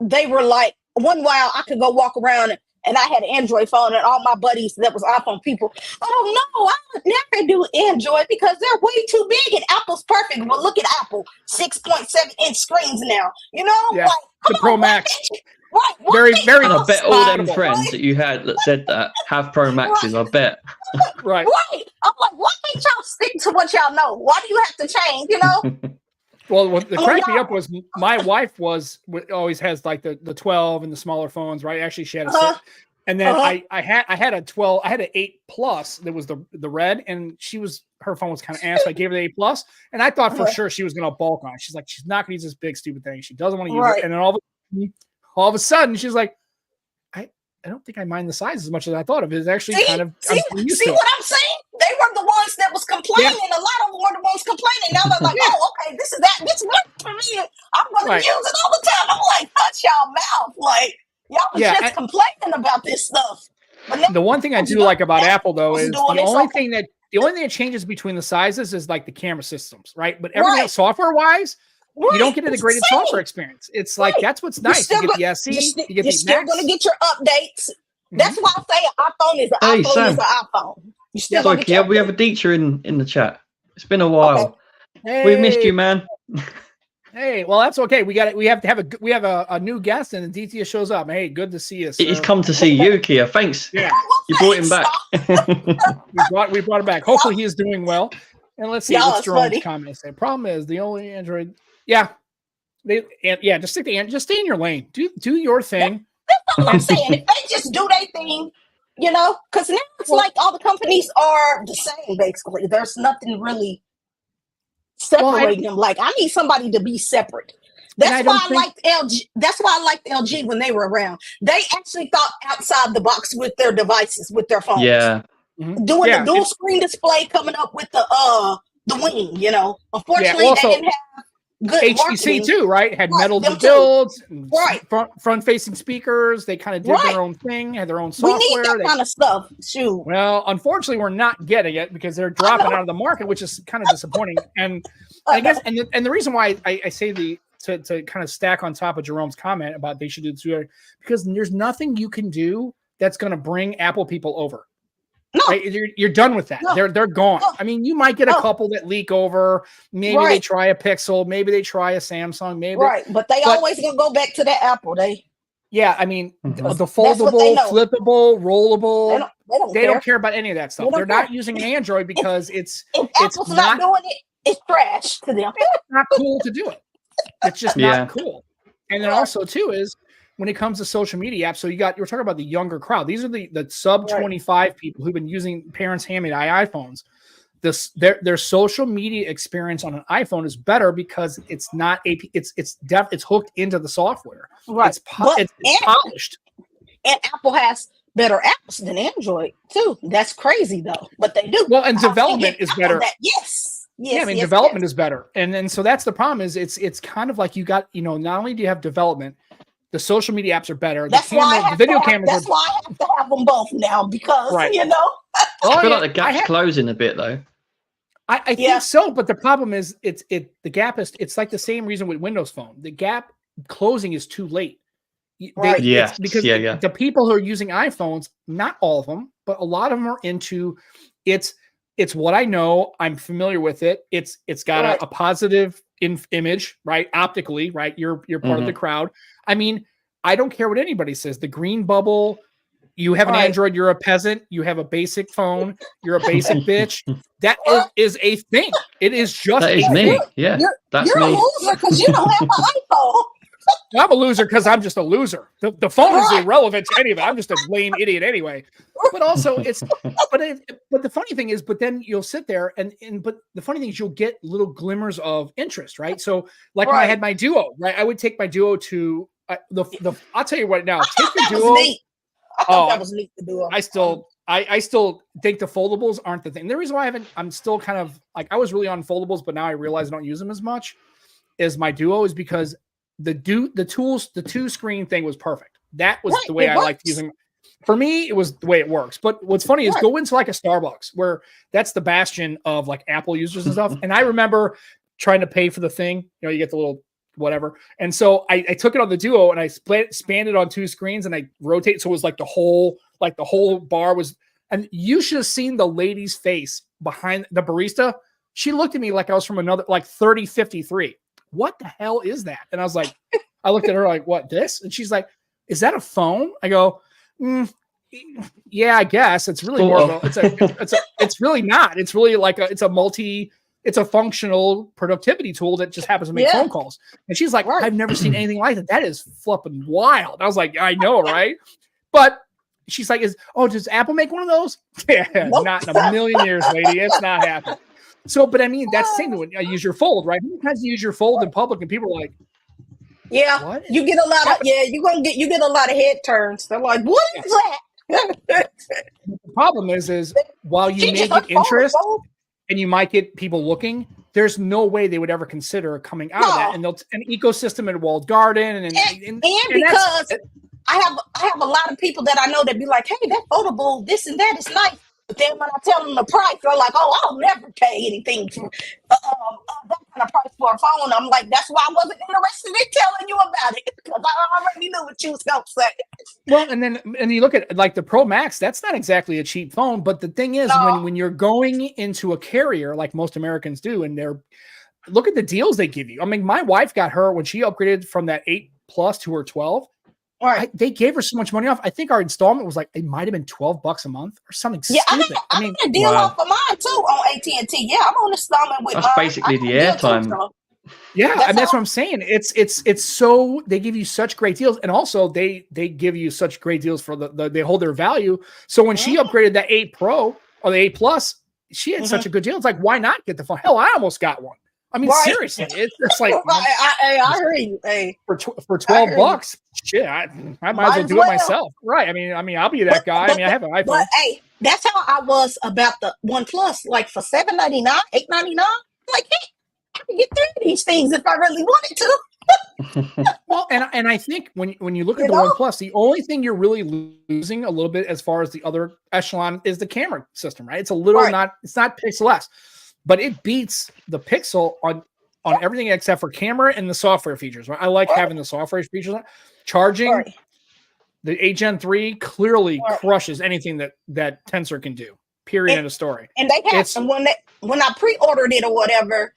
I could go walk around and I had an Android phone and all my buddies that was iPhone people. Oh no, I would never do Android because they're way too big and Apple's perfect. Well, look at Apple, 6.7-inch screens now. Like the Pro Max. Right. Very, very. And I bet all them friends that you had that said that have Pro Maxes. I bet. Right. I'm like, why can't y'all stick to what y'all know? Why do you have to change? Well, what cracked me up was my wife always has like the 12 and the smaller phones, right? Actually, she had a 6, and then I had a 12. I had an 8 Plus that was the red, and her phone was kind of ass. So I gave her the 8 Plus, and I thought for sure she was going to bulk on it. She's like, she's not going to use this big stupid thing. She doesn't want to use it, and then all of a sudden, she's like, I don't think I mind the size as much as I thought of it. It's actually kind of. See what I'm saying? They were the ones that was complaining. Yeah. A lot of them were the ones complaining. Now they're like, oh, okay, this works for me. I'm going to use it all the time. I'm like, shut y'all mouth. Like, y'all was just complaining about this stuff. But the one thing I do like about Apple, though, is the only thing that changes between the sizes is like the camera systems, right? But everything else, software-wise, you don't get a degraded software experience. It's like that's what's nice. You get the SE, you get the Max. You're still going to get your updates. That's why I say an iPhone is an iPhone is an iPhone. Sorry, Kia, we have a teacher in the chat. It's been a while. Okay. We've missed you, man. Hey, well, that's okay. We have a new guest, and the DTS shows up. Hey, good to see you, sir. He's come to see you, Kia. Thanks. Yeah, you brought him back. we brought him back. Hopefully, he is doing well. And let's see what's Jerome's comment say. Problem is the only Android. Yeah, just stay in your lane. Do your thing. That's what I'm saying. If they just do their thing, because now it's like all the companies are the same. Basically, there's nothing really separating them. Like, I need somebody to be separate. That's why I liked LG. That's why I liked LG when they were around. They actually thought outside the box with their devices, with their phones. Yeah. Doing the dual screen display, coming up with the wing. Unfortunately, they didn't have good HTC marketing. too, right? Had metal builds, right? Front-facing speakers. They kind of did their own thing, had their own software. We need that kind of stuff. Shoot. Well, unfortunately, we're not getting it because they're dropping out of the market, which is kind of disappointing. And I guess, and the reason why I say to kind of stack on top of Jerome's comment about they should do this, because there's nothing you can do that's going to bring Apple people over. No, right? You're done with that. No. They're gone. No. I mean, you might get a couple that leak over. Maybe they try a Pixel. Maybe they try a Samsung. Maybe but they always gonna go back to the Apple. I mean, the foldable, flippable, rollable. They don't care about any of that stuff. They're not using Android because it's Apple's not doing it. It's trash to them. It's not cool to do it. It's just not cool. And then also too is when it comes to social media apps. So you're talking about the younger crowd. These are the sub 25 people who've been using parents' handmade iPhones. Their social media experience on an iPhone is better because it's not it's hooked into the software. Right. It's polished. And Apple has better apps than Android too. That's crazy though, but they do. Well, and development is better. Yes. Yeah, I mean, development is better. And then so that's the problem is it's kind of like you got, not only do you have development, the social media apps are better. That's why I have to have them both now because, I feel like the gap's closing a bit though. I think so, but the problem is the gap it's like the same reason with Windows Phone. The gap closing is too late. Right. Because the people who are using iPhones, not all of them, but a lot of them are into it's what I know. I'm familiar with it. It's got a positive image, right? Optically, right? You're part of the crowd. I mean, I don't care what anybody says. The green bubble. You have an Android. You're a peasant. You have a basic phone. You're a basic bitch. That is a thing. It is just that is me. Yeah, you're a loser because you don't have an iPhone. I'm a loser because I'm just a loser. The phone is irrelevant to any of it. I'm just a lame idiot anyway. But also, but the funny thing is, but then you'll sit there but the funny thing is you'll get little glimmers of interest, right? So like when I had my Duo, right? I would take my Duo to I'll tell you what now. Take your Duo. I thought that was neat to do. I still think the foldables aren't the thing. The reason why I'm still kind of like I was really on foldables, but now I realize I don't use them as much as my Duo is because the two screen thing was perfect. That was the way I liked using. For me, it was the way it works. But what's funny is go into like a Starbucks where that's the bastion of like Apple users and stuff. And I remember trying to pay for the thing. You get the little whatever. And so I took it on the Duo and I spanned it on two screens and I rotate. So it was like the whole bar was, and you should have seen the lady's face behind the barista. She looked at me like I was from another, like 3053. What the hell is that? And I was like, I looked at her like, what, this? And she's like, is that a phone? I go, yeah, I guess it's really more of it's really not. It's really like it's a functional productivity tool that just happens to make phone calls. And she's like, I've never seen anything like that. That is flipping wild. I was like, I know, right? But she's like, does Apple make one of those? Yeah, not in a million years, lady. It's not happening. So, but I mean, that's the thing when I use your fold, right? How many times you use your fold in public and people are like, what? You get a lot of you get a lot of head turns. They're like, what is that? The problem is while you may get interest and you might get people looking, there's no way they would ever consider coming out of that. And they'll an ecosystem in walled garden and because I have a lot of people that I know that be like, hey, that foldable, this and that is nice. But then when I tell them the price, they're like, oh, I'll never pay anything for that kind of price for a phone. I'm like, that's why I wasn't interested in telling you about it because I already knew what you was going to say. Well, and you look at like the Pro Max, that's not exactly a cheap phone. But the thing is, when you're going into a carrier like most Americans do, and look at the deals they give you. I mean, my wife got her when she upgraded from that 8 Plus to her 12. Right. They gave her so much money off. I think our installment was like, it might have been $12 a month or something stupid. I mean, a deal off of mine too on AT&T. Yeah, I'm on installment with that's basically the airtime. Yeah, that's what I'm saying. It's so they give you such great deals, and also they give you such great deals for they hold their value. So when she upgraded that 8 Pro or the 8 Plus, she had such a good deal. It's like, why not get the phone? Hell, I almost got one. I mean, seriously, it's like I hear you. Hey, for $12, shit, I might as well do it myself, right? I mean, I'll be that guy. I mean, I have an iPhone. But hey, that's how I was about the OnePlus. Like for $7.99, $8.99, like, hey, I can get 3 of these things if I really wanted to. Well, and I think when you look at the OnePlus, the only thing you're really losing a little bit as far as the other echelon is the camera system, right? It's a little it's not pixel-less. But it beats the Pixel on everything except for camera and the software features. Right? I like having the software features. Charging, the 8 Gen 3 clearly crushes anything that Tensor can do. Period. End of story. And they have, and when I pre-ordered it or whatever,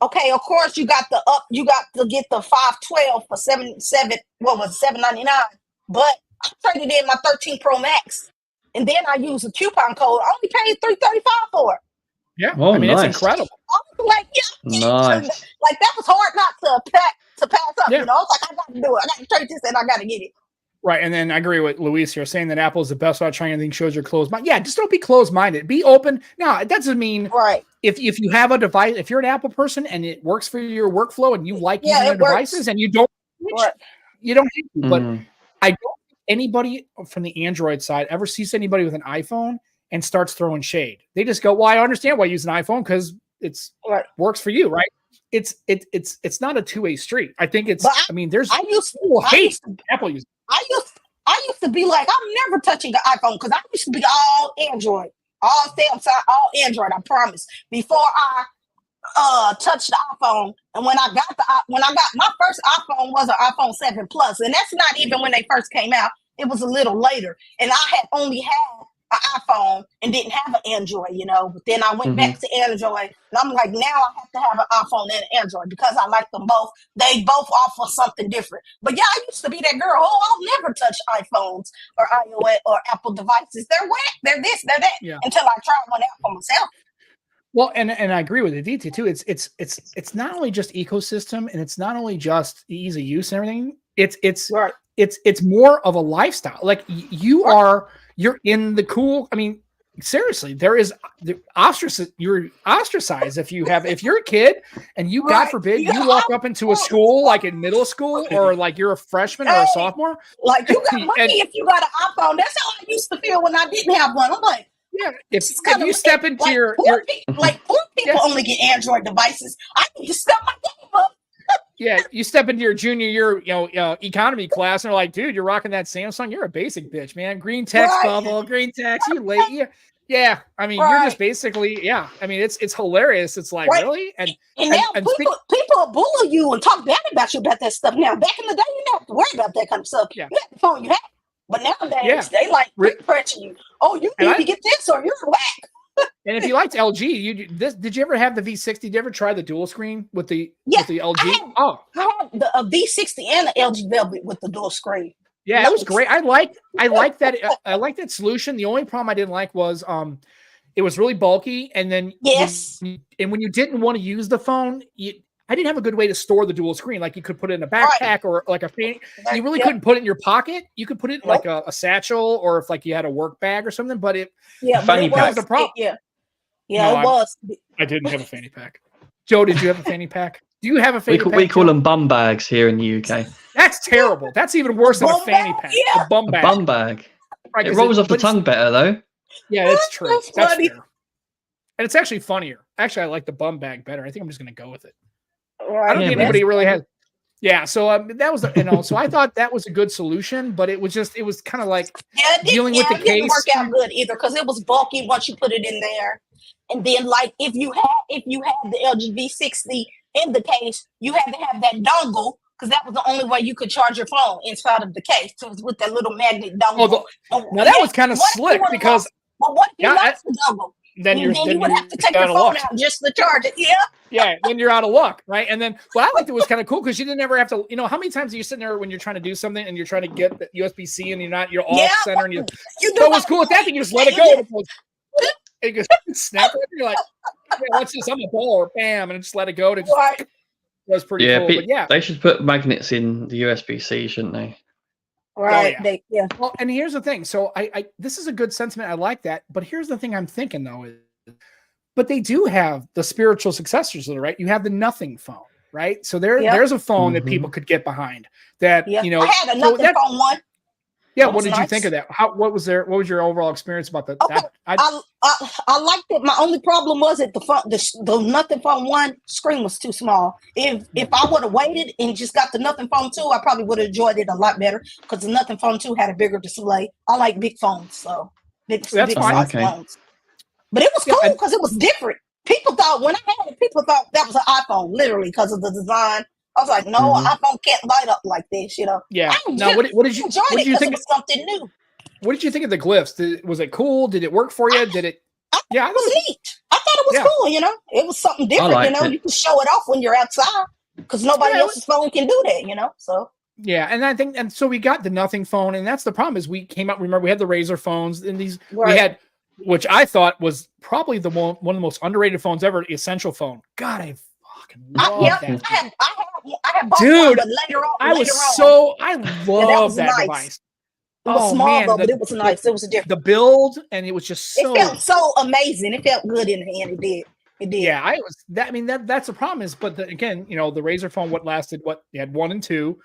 okay, of course you got to get the 512 for $7.99. But I traded in my 13 Pro Max, and then I used a coupon code. I only paid $335 for it. Yeah, I mean, it's incredible. I was like, nice. Like that was hard not to pass up. You know, I was like, I got to do it. I got to trade this, and I got to get it. Right, and then I agree with Luis here, saying that Apple is the best without trying anything shows you're closed minded. Yeah, just don't be closed minded. Be open. Now, that doesn't mean if you have a device, if you're an Apple person and it works for your workflow and you like using your devices and you don't, you don't need to. But I don't think anybody from the Android side ever sees anybody with an iPhone and starts throwing shade. They just go, well, I understand why you use an iPhone because it's works for you, right? It's not a two-way street. I think it's. I mean, there's Apple use. I used to be like, I'm never touching an iPhone because I used to be all Android, all Samsung, all Android. I promise. Before I touched the iPhone, and when I got my first iPhone was an iPhone 7 Plus, and that's not even when they first came out. It was a little later, and I had only had an iPhone and didn't have an Android, you know. But then I went back to Android, and I'm like, now I have to have an iPhone and an Android because I like them both. They both offer something different. But yeah, I used to be that girl. Oh, I'll never touch iPhones or iOS or Apple devices. They're whack. They're this. They're that. Until I tried one out for myself. Well, and I agree with Aditya too. It's not only just ecosystem, and it's not only just ease of use and everything. It's more of a lifestyle. Like you're in the cool. I mean, seriously, you're ostracized if you're a kid and you, God forbid, you walk up into a school like in middle school or like you're a freshman or a sophomore. Like you got money if you got an iPhone. That's how I used to feel when I didn't have one. I'm like, if you step into poor people only get Android devices. I need to step my game up. Yeah, you step into your junior year, economy class, and they're like, "Dude, you're rocking that Samsung. You're a basic bitch, man. Green text bubble, green text. You late? Yeah. I mean, you're just basically, I mean, it's hilarious. It's like really, and now people bully you and talk bad about you about that stuff. Now, back in the day, you didn't have to worry about that kind of stuff. Yeah. You had the phone you had, but nowadays they like pressure you. Oh, you need to get this, or you're whack. And if you liked LG, did you ever have the V60? Did you ever try the dual screen with the LG? I had the V60 and the LG Velvet with the dual screen. Yeah, it was great. I like that. I like that solution. The only problem I didn't like was it was really bulky, and then and when you didn't want to use the phone, I didn't have a good way to store the dual screen. Like you could put it in a backpack or like a fanny. You really couldn't put it in your pocket. You could put it in like a satchel or if like you had a work bag or something. But fanny pack. The problem. It was. I didn't have a fanny pack. Joe, did you have a fanny pack? Do you have a fanny pack? We call them bum bags here in the UK. That's terrible. That's even worse than a fanny pack. Yeah. A bum bag. A bum bag. Right, it rolls off the tongue better though. Yeah, that's true. That's fair. And it's actually funnier. Actually, I like the bum bag better. I think I'm just going to go with it. I don't think anybody really has. Yeah, so that was so I thought that was a good solution, but it was kind of like dealing with the case. It didn't work out good either because it was bulky once you put it in there, and then like if you had the LG V60 in the case, you had to have that dongle because that was the only way you could charge your phone inside of the case. So it was with that little magnet dongle. Now that was kind of slick because what if you lost the dongle? then you would have to take your phone out just to charge it. Yeah. Yeah, then you're out of luck, right? And then what I liked it was kind of cool because you didn't ever have to, how many times are you sitting there when you're trying to do something and you're trying to get the USB-C and you're off center and you so what's cool with that thing, you just let it go. It goes snap it. You're like, what's this? I'm a baller, bam, and just let it go. To just, it was pretty cool. But they should put magnets in the USB-C, shouldn't they? Right. Well, and here's the thing. So I this is a good sentiment. I like that. But here's the thing I'm thinking though is, but they do have the spiritual successors to it, right? You have the nothing phone, right? So there's a phone that people could get behind. That I had a nothing phone one. Yeah, what did you think of that? What was your overall experience about that? Okay. I liked it. My only problem was that the nothing phone one screen was too small. If I would have waited and just got the nothing phone 2, I probably would have enjoyed it a lot better because the nothing phone 2 had a bigger display. I like big phones, so big size phones. But it was cool because it was different. People thought when I had it, people thought that was an iPhone, literally because of the design. I was like, no, iPhone can't light up like this, Yeah. Now, what did you think? It was something new. What did you think of the glyphs? Was it cool? Did it work for you? Did it? I thought it was neat. I thought it was cool. It was something different. You can show it off when you're outside because nobody else's phone can do that. So. Yeah, and I think, and so we got the nothing phone, and that's the problem is we came out. Remember, we had the Razor phones, and we had, which I thought was probably one of the most underrated phones ever, the Essential phone. God, I fucking love that. I had bought dude, one, but later on. I love that device. It was small though, but it was nice. It was different. The build, and it was just so. It felt so amazing. It felt good in the hand. It did. It did. Yeah, that's the problem is, but again, the Razor phone, you had 1 and 2.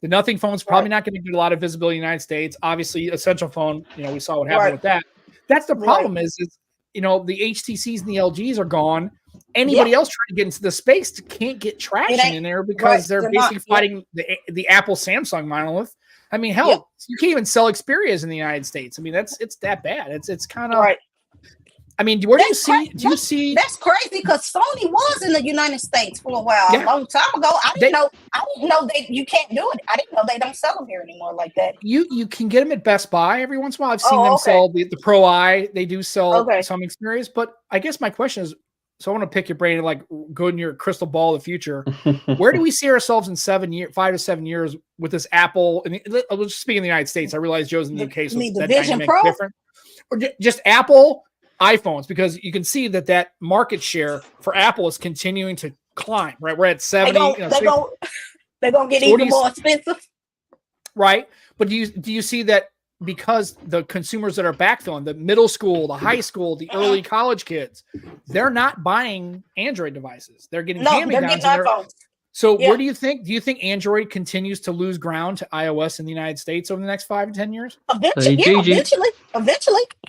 The nothing phone's probably not going to get a lot of visibility in the United States. Obviously, Essential phone, we saw what happened with that. That's the problem is the HTCs and the LGs are gone. Anybody else trying to get into the space can't get traction in there because they're basically fighting the Apple Samsung monolith. I mean, hell, you can't even sell Xperias in the United States. I mean, it's that bad. It's kind of right. I mean, do you see? That's crazy because Sony was in the United States for a while, a long time ago. I didn't know that you can't do it. I didn't know they don't sell them here anymore like that. You can get them at Best Buy every once in a while. I've seen them sell the Pro Eye. They do sell some Xperias, but I guess my question is. So I want to pick your brain and go in your crystal ball of the future. Where do we see ourselves in 5 to 7 years with this Apple? And let's just speak in the United States. I realize Joe's in the UK, so that dynamic different. Or just Apple iPhones, because you can see that market share for Apple is continuing to climb. Right, we're at 70. They're gonna get even more expensive. Right, but do you see that? Because the consumers that are backfilling, the middle school, the high school, the early college kids, they're not buying Android devices. They're getting hand-me-downs. So where do you think Android continues to lose ground to iOS in the United States over the next 5 to 10 years? Eventually.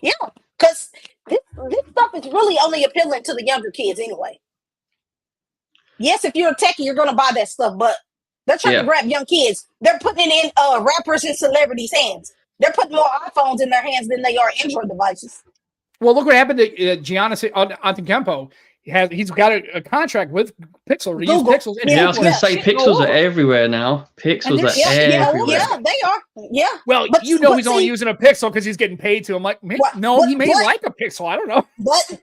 Yeah. Because this stuff is really only appealing to the younger kids anyway. Yes, if you're a techie, you're going to buy that stuff, but they're trying to grab young kids. They're putting it in rappers and celebrities' hands. They're putting more iPhones in their hands than they are Android devices. Well, look what happened to Giannis Antetokounmpo. He's got a contract with Pixel to use Pixels. I was going to say Pixels are everywhere now. Pixels are everywhere. Yeah, they are. Yeah. Well, he's only using a Pixel because he's getting paid to. I'm like, he may like a Pixel. I don't know. But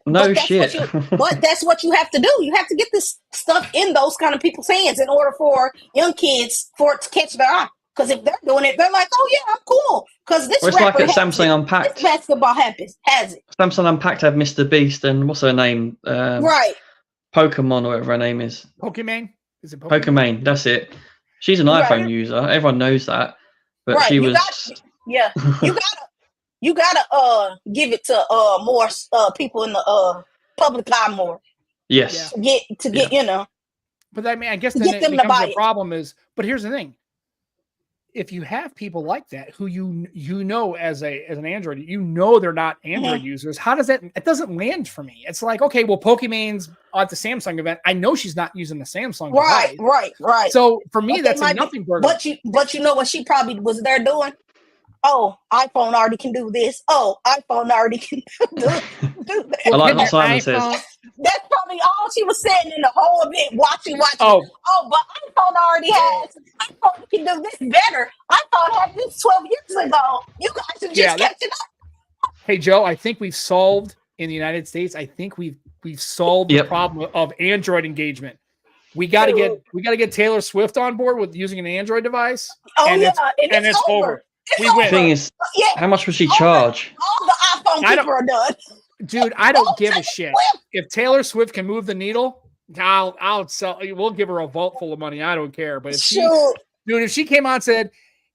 that's what you have to do. You have to get this stuff in those kind of people's hands in order for young kids for it to catch their eye. Because if they're doing it, they're like, "Oh yeah, I'm cool." Because this it's like at Samsung Unpacked. This basketball has it. Samsung Unpacked had Mr. Beast and what's her name? Right. Pokemon or whatever her name is. Pokemon? Is it Pokemon? That's it. She's an iPhone user. Everyone knows that. But she was. You gotta give it to more people in the public eye more. Yes. To get But I mean, I guess then it becomes the problem is. But here's the thing. If you have people like that who as an Android, they're not Android users, how does that? It doesn't land for me. It's like, okay, well, Pokemon's at the Samsung event. I know she's not using the Samsung device. Right. So for me, that's a nothing burger. But you know what she probably was there doing? Oh, iPhone already can do this. Oh, iPhone already can do that. I like what Simon says. That's probably all she was saying in the whole event, watching. Oh, but iPhone already has. iPhone can do this better. iPhone had this 12 years ago. You guys are just catching up. Hey, Joe, I think we've solved in the United States, I think we've solved the problem of Android engagement. We got to get Taylor Swift on board with using an Android device. Oh, and it's over. We win. The thing is, how much would she charge? All the iPhone people are done. Dude, I don't give a shit. If Taylor Swift can move the needle, I'll sell. We'll give her a vault full of money. I don't care. But if she came out and said,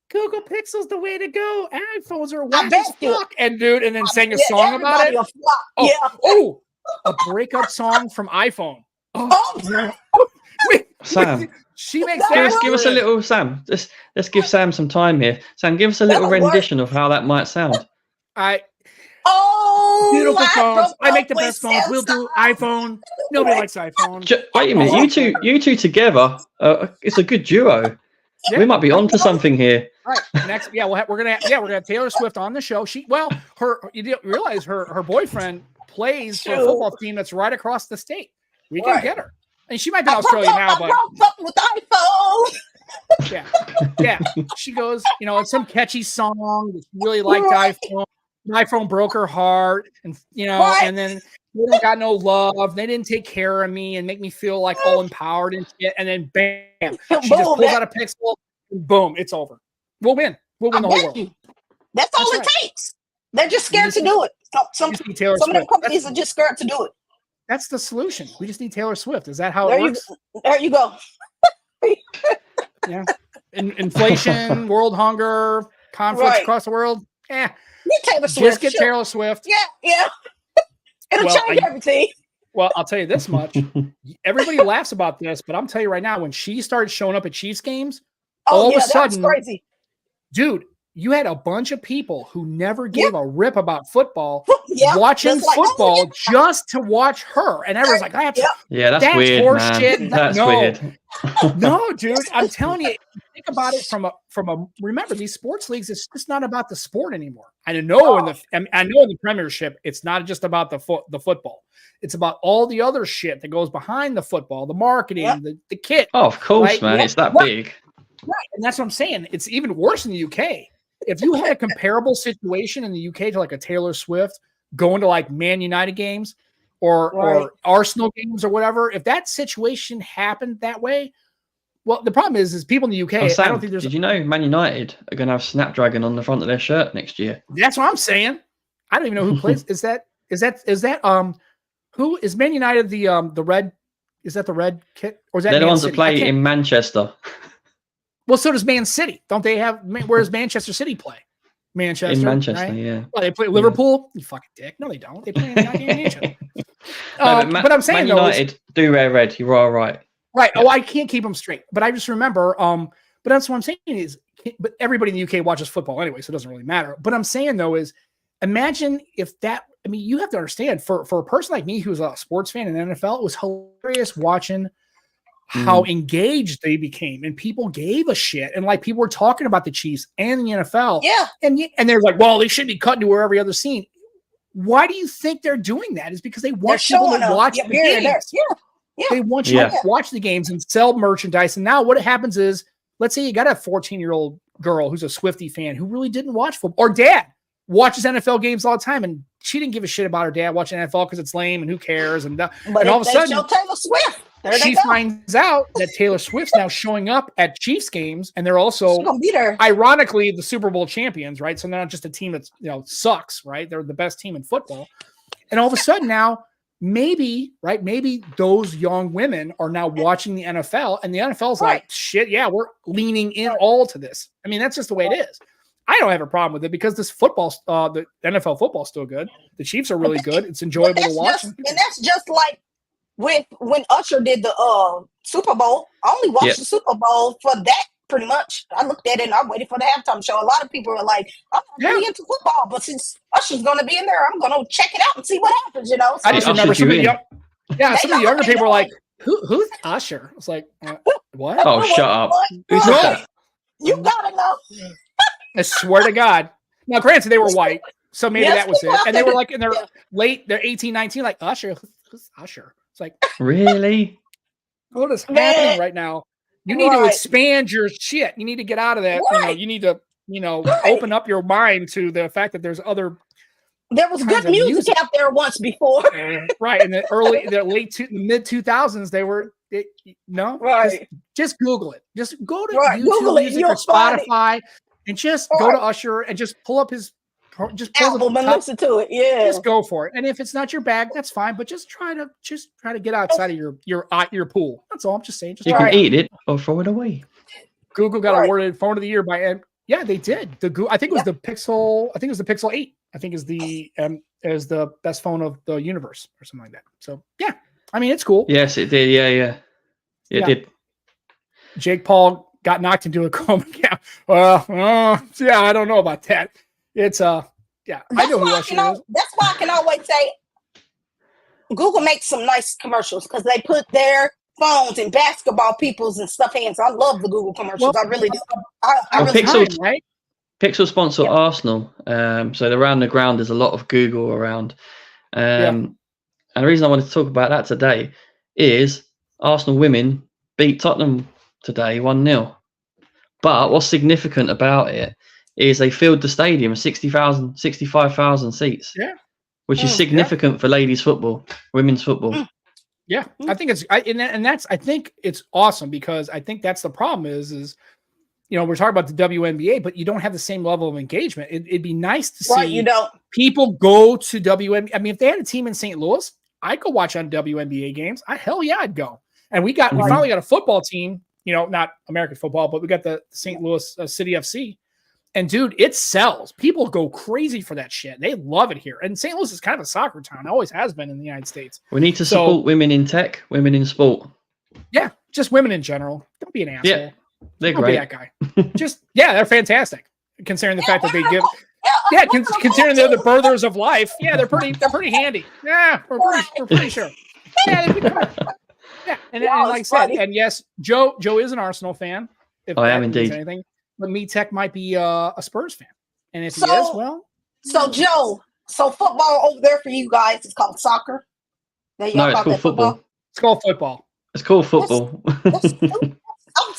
Google Pixel's the way to go, iPhones are whack as fuck, and then sang a song about it. A breakup song from iPhone. Sam, she makes give us a little, Sam. Let's give Sam some time here. Sam, give us a little rendition of how that might sound. Beautiful phones. I make the best phones. We'll do iPhone. Nobody likes iPhone. Wait a minute, you two together. It's a good duo. Yeah. We might be onto something here. All right, next, we're gonna have Taylor Swift on the show. You didn't realize her boyfriend plays for a football team that's right across the state. We can get her, and she might be in Australia now, but with iPhone. Yeah. She goes, it's some catchy song that she really liked. iPhone. iPhone broke her heart, and and then they don't got no love. They didn't take care of me and make me feel like all empowered and shit. And then bam, she just pulls out a Pixel, and boom, it's over. We'll win. We'll win the whole world. That's all it takes. They're just scared to do it. Some of the companies are just scared to do it. That's the solution. We just need Taylor Swift. Is that how it works? There you go. Yeah. Inflation, world hunger, conflicts across the world. Just get Taylor Swift. Yeah. It'll change everything. Well, I'll tell you this much. Everybody laughs about this, but I'm telling you right now, when she started showing up at Chiefs games, all of a sudden, crazy. Dude, you had a bunch of people who never gave a rip about football watching football just to watch her. And everyone's like, that's weird, man. Shit. That's weird. No, dude, I'm telling you, think about it from a remember, these sports leagues, it's just not about the sport anymore. I know in the Premiership, it's not just about the football. It's about all the other shit that goes behind the football, the marketing, the kit. Oh, of course, man. It's that big. Right. And that's what I'm saying. It's even worse in the UK. If you had a comparable situation in the UK to like a Taylor Swift going to like Man United games or Arsenal games or whatever, if that situation happened that way, well, the problem is people in the UK. Sam, I don't think there's. Did you know Man United are going to have Snapdragon on the front of their shirt next year? That's what I'm saying. I don't even know who plays. Is that who is Man United the red? Is that the red kit or is that they're the ones City? that play in Manchester? Well, so does Man City. Don't they have? Where does Manchester City play? Manchester. In Manchester, right? yeah. Well, they play Liverpool. You fucking dick. No, they don't. They play in Manchester. But I'm saying Man United do wear red. You are right. Right. Yeah. Oh, I can't keep them straight. But I just remember. But that's what I'm saying is. But everybody in the UK watches football anyway, so it doesn't really matter. But I'm saying though is, imagine if that. I mean, you have to understand for a person like me who's a sports fan in the NFL, it was hilarious watching how engaged they became and people gave a shit. And like people were talking about the Chiefs and the NFL. Yeah. And they're like, well, they should be cut into every other scene. Why do you think they're doing that? Is because they want people to watch the games. Yeah. They want you to watch the games and sell merchandise. And now what happens is, let's say you got a 14-year-old girl who's a Swiftie fan who really didn't watch football, or dad watches NFL games all the time. And she didn't give a shit about her dad watching NFL because it's lame and who cares. And all of a sudden, Taylor Swift. She finds out that Taylor Swift's now showing up at Chiefs games, and they're also ironically the Super Bowl champions, right? So they're not just a team that sucks, right? They're the best team in football. And all of a sudden now, maybe those young women are now watching the NFL, and the NFL's like, shit, yeah, we're leaning in all to this. I mean, that's just the way it is. I don't have a problem with it because this football, the NFL football is still good. The Chiefs are really good. It's enjoyable to watch. And that's just like when Usher did the Super Bowl. I only watched the Super Bowl for that pretty much. I looked at it and I waited for the halftime show. A lot of people are like, I'm not really into football, but since Usher's going to be in there, I'm going to check it out and see what happens, So I just remember some of the younger people were like, who's Usher? It's like, what? Oh, shut up. You got to know. I swear to God. Now, granted, they were white, so maybe that was it. And they were like in their they're 18, 19, like, Usher, who's Usher? It's like, really? What is happening right now? You need to expand your shit. You need to get out of that. You need to, open up your mind to the fact that there's other There was good music out there once before. Right. In the mid 2000s, they were, right. Just Google it. Just go to YouTube Google Music or Spotify and just go to Usher and just pull up his album and listen to it. Yeah. Just go for it. And if it's not your bag, that's fine. But just try to get outside of your pool. That's all I'm just saying. Just you can eat it or throw it away. Google got awarded Phone of the Year by yeah, they did. I think it was the Pixel. I think it was the Pixel 8. I think is the best phone of the universe or something like that. So yeah, I mean it's cool. Yes, it did. Yeah. It did. Jake Paul got knocked into a coma. Yeah. Yeah, I don't know about that. It's I know who Usher is. That's why I can always say Google makes some nice commercials because they put their phones and basketball people's and stuff hands. I love the Google commercials. I really do. I really Pixel, right? Pixel sponsor Arsenal. So around the ground there's a lot of Google around. And the reason I wanted to talk about that today is Arsenal women beat Tottenham today 1-0. But what's significant about it is they filled the stadium 65,000 seats. Yeah. Which is significant for ladies football, women's football. Yeah, I think I think it's awesome because I think that's the problem is we're talking about the WNBA, but you don't have the same level of engagement. It'd be nice to see people go to WNBA. I mean, if they had a team in St. Louis, I'd go watch on WNBA games. Hell yeah, I'd go. And we finally got a football team, not American football, but we got the St. Louis City FC. And dude, it sells. People go crazy for that shit. They love it here. And St. Louis is kind of a soccer town. It always has been in the United States. We need to support women in tech, women in sport. Yeah, just women in general. Don't be an asshole. Yeah, they're Don't great. Be that guy. They're fantastic. Considering the fact that they give. Considering they're the birthers of life. Yeah, they're pretty handy. Yeah, we're pretty sure. Yeah, they'd be cool. Yeah, and like I said, and yes, Joe is an Arsenal fan. If I am indeed. Anything. But Me Tech might be a Spurs fan. And if he is, well. So, Joe, football over there for you guys is called soccer? No, it's called football. It's called football. It's called football. I'm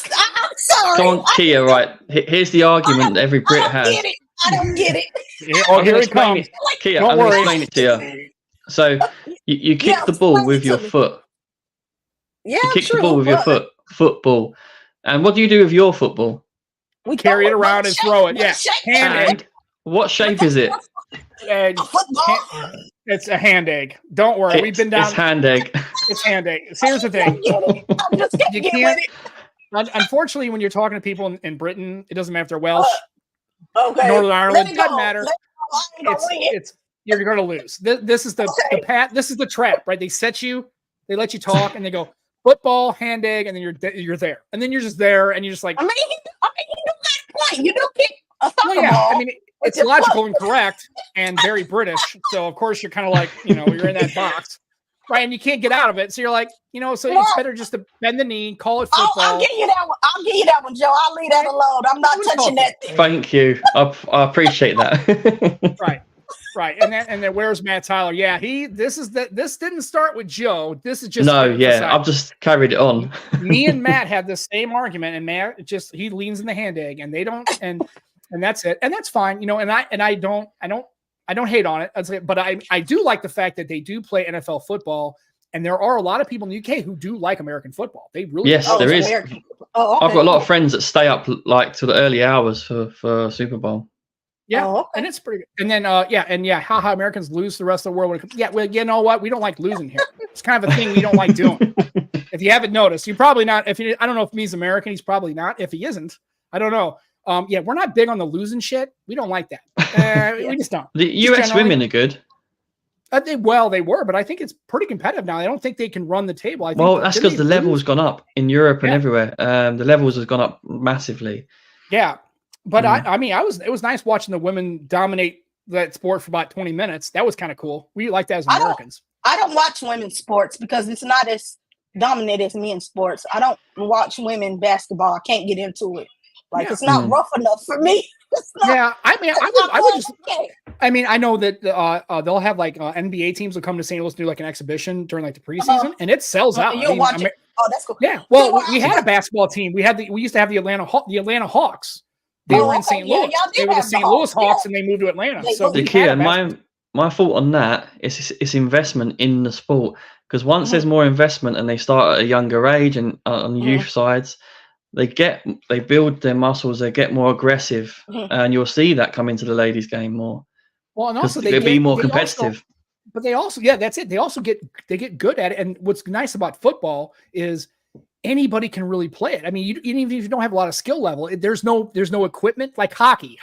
sorry. Come on, Kia, right. Here's the argument that every Brit has. I don't get it. Here it comes. Kia, I'm going to explain it to you. So, you kick the ball with your foot. Yeah, you kick the ball with your foot. Football. And what do you do with your football? We carry it around and throw it. Yeah. Hand egg. What shape is it? It's a hand egg. Don't worry. We've been down. It's hand egg. It's hand egg. Here's the thing. You can't. Unfortunately, when you're talking to people in Britain, it doesn't matter if they're Welsh, Northern Ireland. It doesn't matter. You're going to lose. This is the path. This is the trap, right? They set you. They let you talk, and they go football, hand egg, and then you're there, and then you're just there, and you're just like. You don't kick a soccer ball. I mean, it's logical and correct and very British. So of course you're kind of like, you're in that box, right? And you can't get out of it. So you're like, so it's better just to bend the knee, call it football. I'll give you that one. Joe. I'll leave that alone. I'm not touching that thing. Thank you. I appreciate that. Right. And then where's Matt Tyler? Yeah, this didn't start with Joe. This is just I've just carried it on. Me and Matt had the same argument, and Matt he leans in the hand egg, and they don't, and that's it, and that's fine, and I don't hate on it, but I do like the fact that they do play NFL football, and there are a lot of people in the UK who do like American football. They really there is. I've got a lot of friends that stay up like to the early hours for Super Bowl. Yeah, and it's pretty good. And then, how Americans lose the rest of the world. Well, you know what? We don't like losing here. It's kind of a thing we don't like doing. If you haven't noticed, you're probably not. I don't know if he's American. He's probably not. If he isn't, I don't know. We're not big on the losing shit. We don't like that. We just don't. The US women are good. They were, but I think it's pretty competitive now. I don't think they can run the table. That's because the level has gone up in Europe and everywhere. The levels has gone up massively. Yeah. But it was nice watching the women dominate that sport for about 20 minutes. That was kind of cool. We like that as Americans. I don't watch women's sports because it's not as dominant as men's sports. I don't watch women basketball. I can't get into it. It's not rough enough for me. I know that they'll have NBA teams will come to St. Louis and do like an exhibition during like the preseason, and it sells out. You'll watch it. Oh, that's cool. Yeah. Well, we had a basketball team. We used to have the Atlanta Hawks. They were in St. Louis. They were the St. Louis Hawks, and they moved to Atlanta. So my my thought on that is it's investment in the sport, because once there's more investment and they start at a younger age and on youth sides, they build their muscles, they get more aggressive, and you'll see that come into the ladies' game more. Well, and also they'll be more competitive. But they also, that's it. They also get good at it. And what's nice about football is anybody can really play it. I mean, even if you don't have a lot of skill level, there's no equipment like hockey.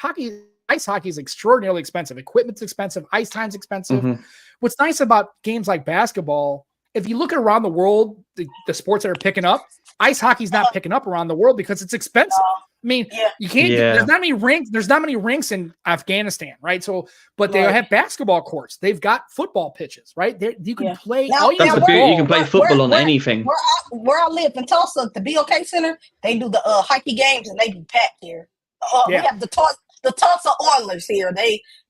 Ice hockey is extraordinarily expensive. Equipment's expensive. Ice time's expensive. What's nice about games like basketball, if you look at around the world, the sports that are picking up, ice hockey's not picking up around the world because it's expensive. I mean, you can't. There's not many rinks. There's not many rinks in Afghanistan, right? So, but they have basketball courts. They've got football pitches, right? You can play. Now, you can play football on anything. Where I live in Tulsa, at the BOK Center, they do the hockey games and they be packed here. We have the Tulsa Oilers here.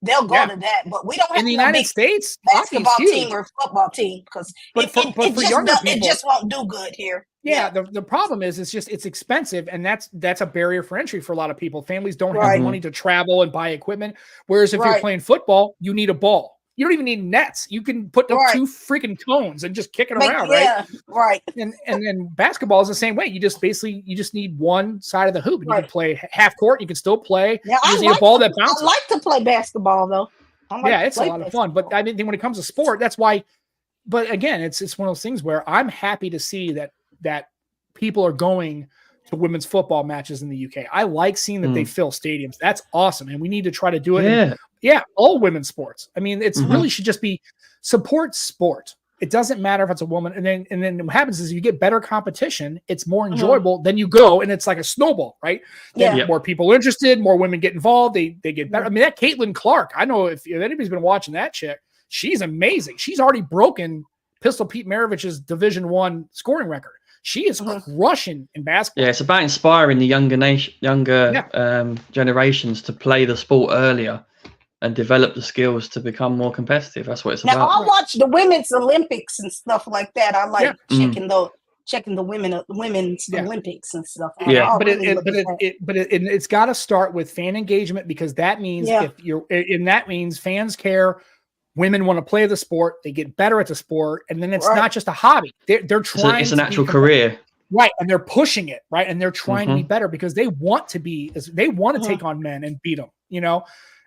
They'll go to that, but we don't have in the United States basketball team or football team because it just won't do good here. Yeah, the problem is it's expensive, and that's a barrier for entry for a lot of people. Families don't have the money to travel and buy equipment. Whereas if you're playing football, you need a ball. You don't even need nets. You can put up 2 freaking cones and just kick it around, right? And then basketball is the same way. You just need one side of the hoop, and you can play half court. You can still play. Yeah, you just need a ball that bounces. I like to play basketball though. It's a lot of fun. But I mean, when it comes to sport, that's why. But again, it's one of those things where I'm happy to see that people are going to women's football matches in the UK. I like seeing that they fill stadiums. That's awesome. And we need to try to do it. All women's sports. I mean, it's really should just be support sport. It doesn't matter if it's a woman. And then what happens is you get better competition. It's more enjoyable. Then you go and it's like a snowball, right? Then more people are interested, more women get involved. They get better. I mean, that Caitlin Clark, I know if anybody's been watching that chick, she's amazing. She's already broken Pistol Pete Maravich's Division I scoring record. She is crushing in basketball. Yeah, it's about inspiring the younger generations to play the sport earlier and develop the skills to become more competitive. That's what it's about. Now, I watch the women's Olympics and stuff like that. I like checking the women's Olympics and stuff. It's got to start with fan engagement, because that means that means fans care. Women want to play the sport. They get better at the sport. And then it's not just a hobby. They're trying it's an actual career. Right. And they're pushing it. Right. And they're trying to be better because they want to take on men and beat them,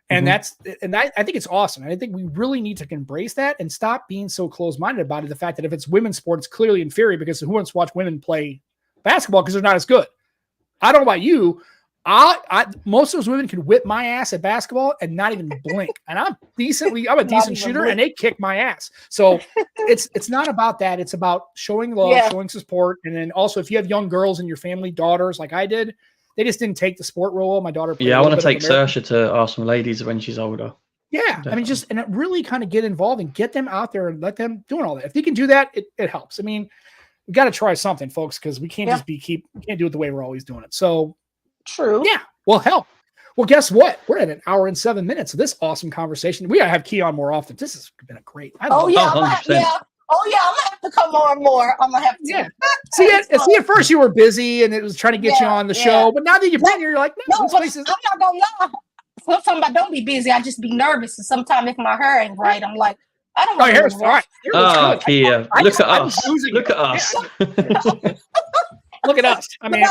and I think it's awesome. And I think we really need to embrace that and stop being so close-minded about it. The fact that if it's women's sport, it's clearly inferior, because who wants to watch women play basketball because they're not as good? I don't know about you. Most of those women can whip my ass at basketball and not even blink. And I'm a decent shooter, and they kick my ass. So it's not about that. It's about showing love, showing support. And then also, if you have young girls in your family, daughters, like I did, they just didn't take the sport role. My daughter played I want to take Saoirse to Arsenal ladies when she's older. Yeah. Definitely. I mean, and it really kind of get involved and get them out there and let them doing all that. If they can do that, it helps. I mean, we got to try something, folks, because we can't we can't do it the way we're always doing it. So true. Yeah. Well, hell. Well, guess what? We're at 1 hour and 7 minutes of this awesome conversation. We gotta have Keon more often. This has been a great. I'm gonna have to come on more. I'm gonna have to. Yeah. See, at first you were busy and it was trying to get you on the show, but now that you've been here, you're like, no, I'm not gonna lie. Sometimes I don't be busy. I just be nervous, and sometimes if my hair ain't right, I'm like, I don't know. My hair's right. Kia, look at us. Look at us. Look at us. I mean,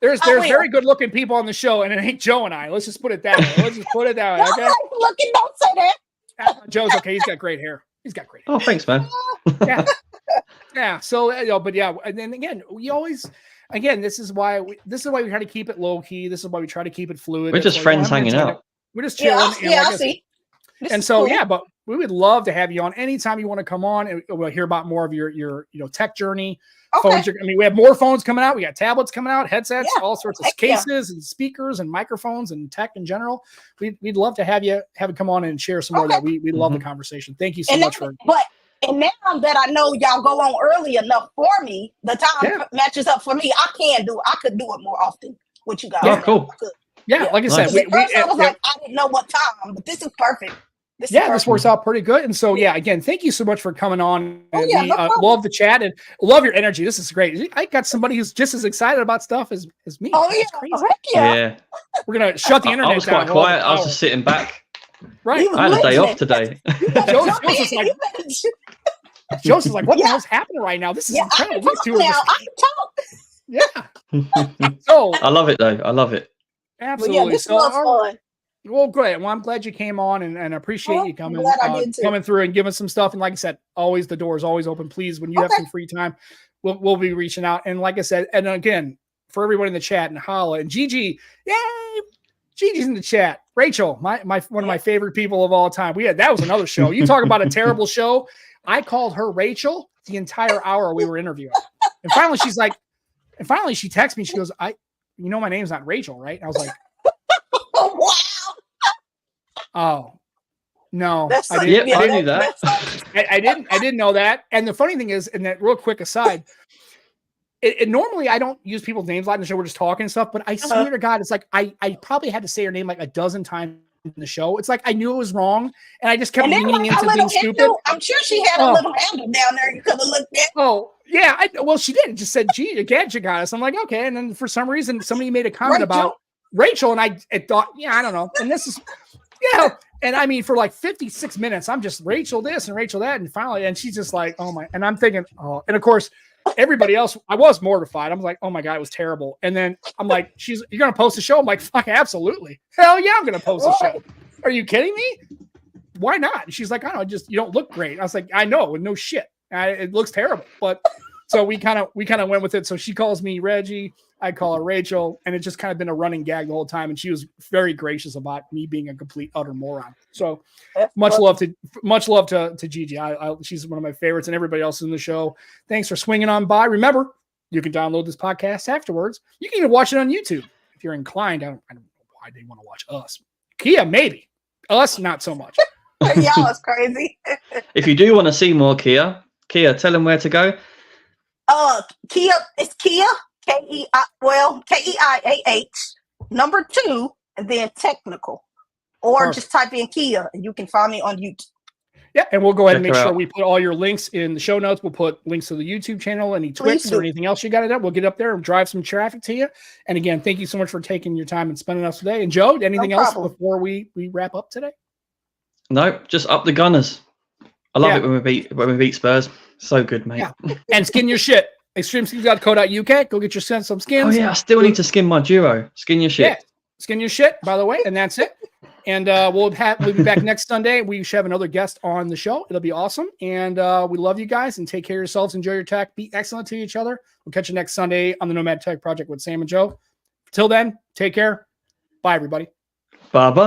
there's very good looking people on the show, and it ain't Joe and I. Let's just put it that way. Let's just put it that way. Okay. Looking, don't say that. Joe's okay. He's got great hair. Oh, thanks, man. Yeah. So, but yeah, and then again, this is why we try to keep it low key. This is why we try to keep it fluid. We're just friends hanging out. We're just chilling. I see. And so, but we would love to have you on anytime you want to come on, and we'll hear about more of your tech journey. Okay. Phones we have more phones coming out. We got tablets coming out, headsets, all sorts of cases and speakers and microphones and tech in general. We'd love to have you come on and share some more of that. We love the conversation. Thank you so much for. And now that I know y'all go on early enough for me, the time matches up for me. I could do it more often with you guys. Oh, cool. Yeah, like I said, I was like, I didn't know what time, but this is perfect. This works out pretty good. And so, again, thank you so much for coming on. We love the chat and love your energy. This is great. I got somebody who's just as excited about stuff as me. Oh, yeah. We're going to shut the internet down. I was quite quiet. I was just sitting back. Right. I had a day off today. Joseph's like, what the hell's happening right now? This is incredible. I can talk. Yeah. So I love it though. I love it. Absolutely. This was fun. Well, great. Well, I'm glad you came on and appreciate you coming through and giving some stuff. And like I said, always the door is always open. Please, when you have some free time, we'll be reaching out. And like I said, and again, for everybody in the chat and Hala and Gigi, yay! Gigi's in the chat. Rachel, my one of my favorite people of all time. That was another show. You talk about a terrible show. I called her Rachel the entire hour we were interviewing. And finally she texts me. She goes, my name's not Rachel, right? And I was like, wow. Oh, no. I knew that. I didn't know that. And the funny thing is, and that real quick aside, normally I don't use people's names a lot in the show. We're just talking and stuff, but I swear to God, it's like I probably had to say her name like a dozen times in the show. It's like I knew it was wrong, and I just kept leaning into being stupid. I'm sure she had a little handle down there you could have looked at. Oh, yeah. Well, she did. It just said, gee, again, you got us. I'm like, okay. And then for some reason, somebody made a comment about Rachel, and I thought, I don't know. And this is, and I mean, for like 56 minutes, I'm just Rachel this and Rachel that. And finally, and she's just like, oh my, and I'm thinking, and of course, everybody else, I was mortified. I'm like, oh my God, it was terrible. And then I'm like, you're going to post a show? I'm like, fuck, absolutely. Hell yeah, I'm going to post a show. Are you kidding me? Why not? And she's like, I don't know, you don't look great. I was like, I know, no shit. It looks terrible. But so we kind of went with it. So she calls me Reggie. I call her Rachel, and it's just kind of been a running gag the whole time. And she was very gracious about me being a complete utter moron. So much love to Gigi. She's one of my favorites, and everybody else in the show. Thanks for swinging on by. Remember, you can download this podcast afterwards. You can even watch it on YouTube if you're inclined. I don't know why they want to watch us. Kia, maybe. Us, not so much. Y'all is crazy. If you do want to see more Kia, tell them where to go. Kia, it's Kia. KEIAH 2, and then technical, or just type in Kia and you can find me on YouTube. Yeah, and we'll go ahead and make sure we put all your links in the show notes. We'll put links to the YouTube channel, any tweets or anything else you got it up. We'll get up there and drive some traffic to you. And again, thank you so much for taking your time and spending us today. And Joe, anything else before we wrap up today? No, just up the Gunners. I love it when we beat Spurs. So good, mate. Yeah. And skin your shit. Extremeskins.co.uk. Go get your some skins. Oh yeah, I still need to skin my duo. Skin your shit. Yeah. Skin your shit, by the way, and that's it. And we'll be back next Sunday. We should have another guest on the show. It'll be awesome. And we love you guys, and take care of yourselves. Enjoy your tech. Be excellent to each other. We'll catch you next Sunday on the Nomad Tech Project with Sam and Joe. Till then, take care. Bye, everybody. Bye-bye.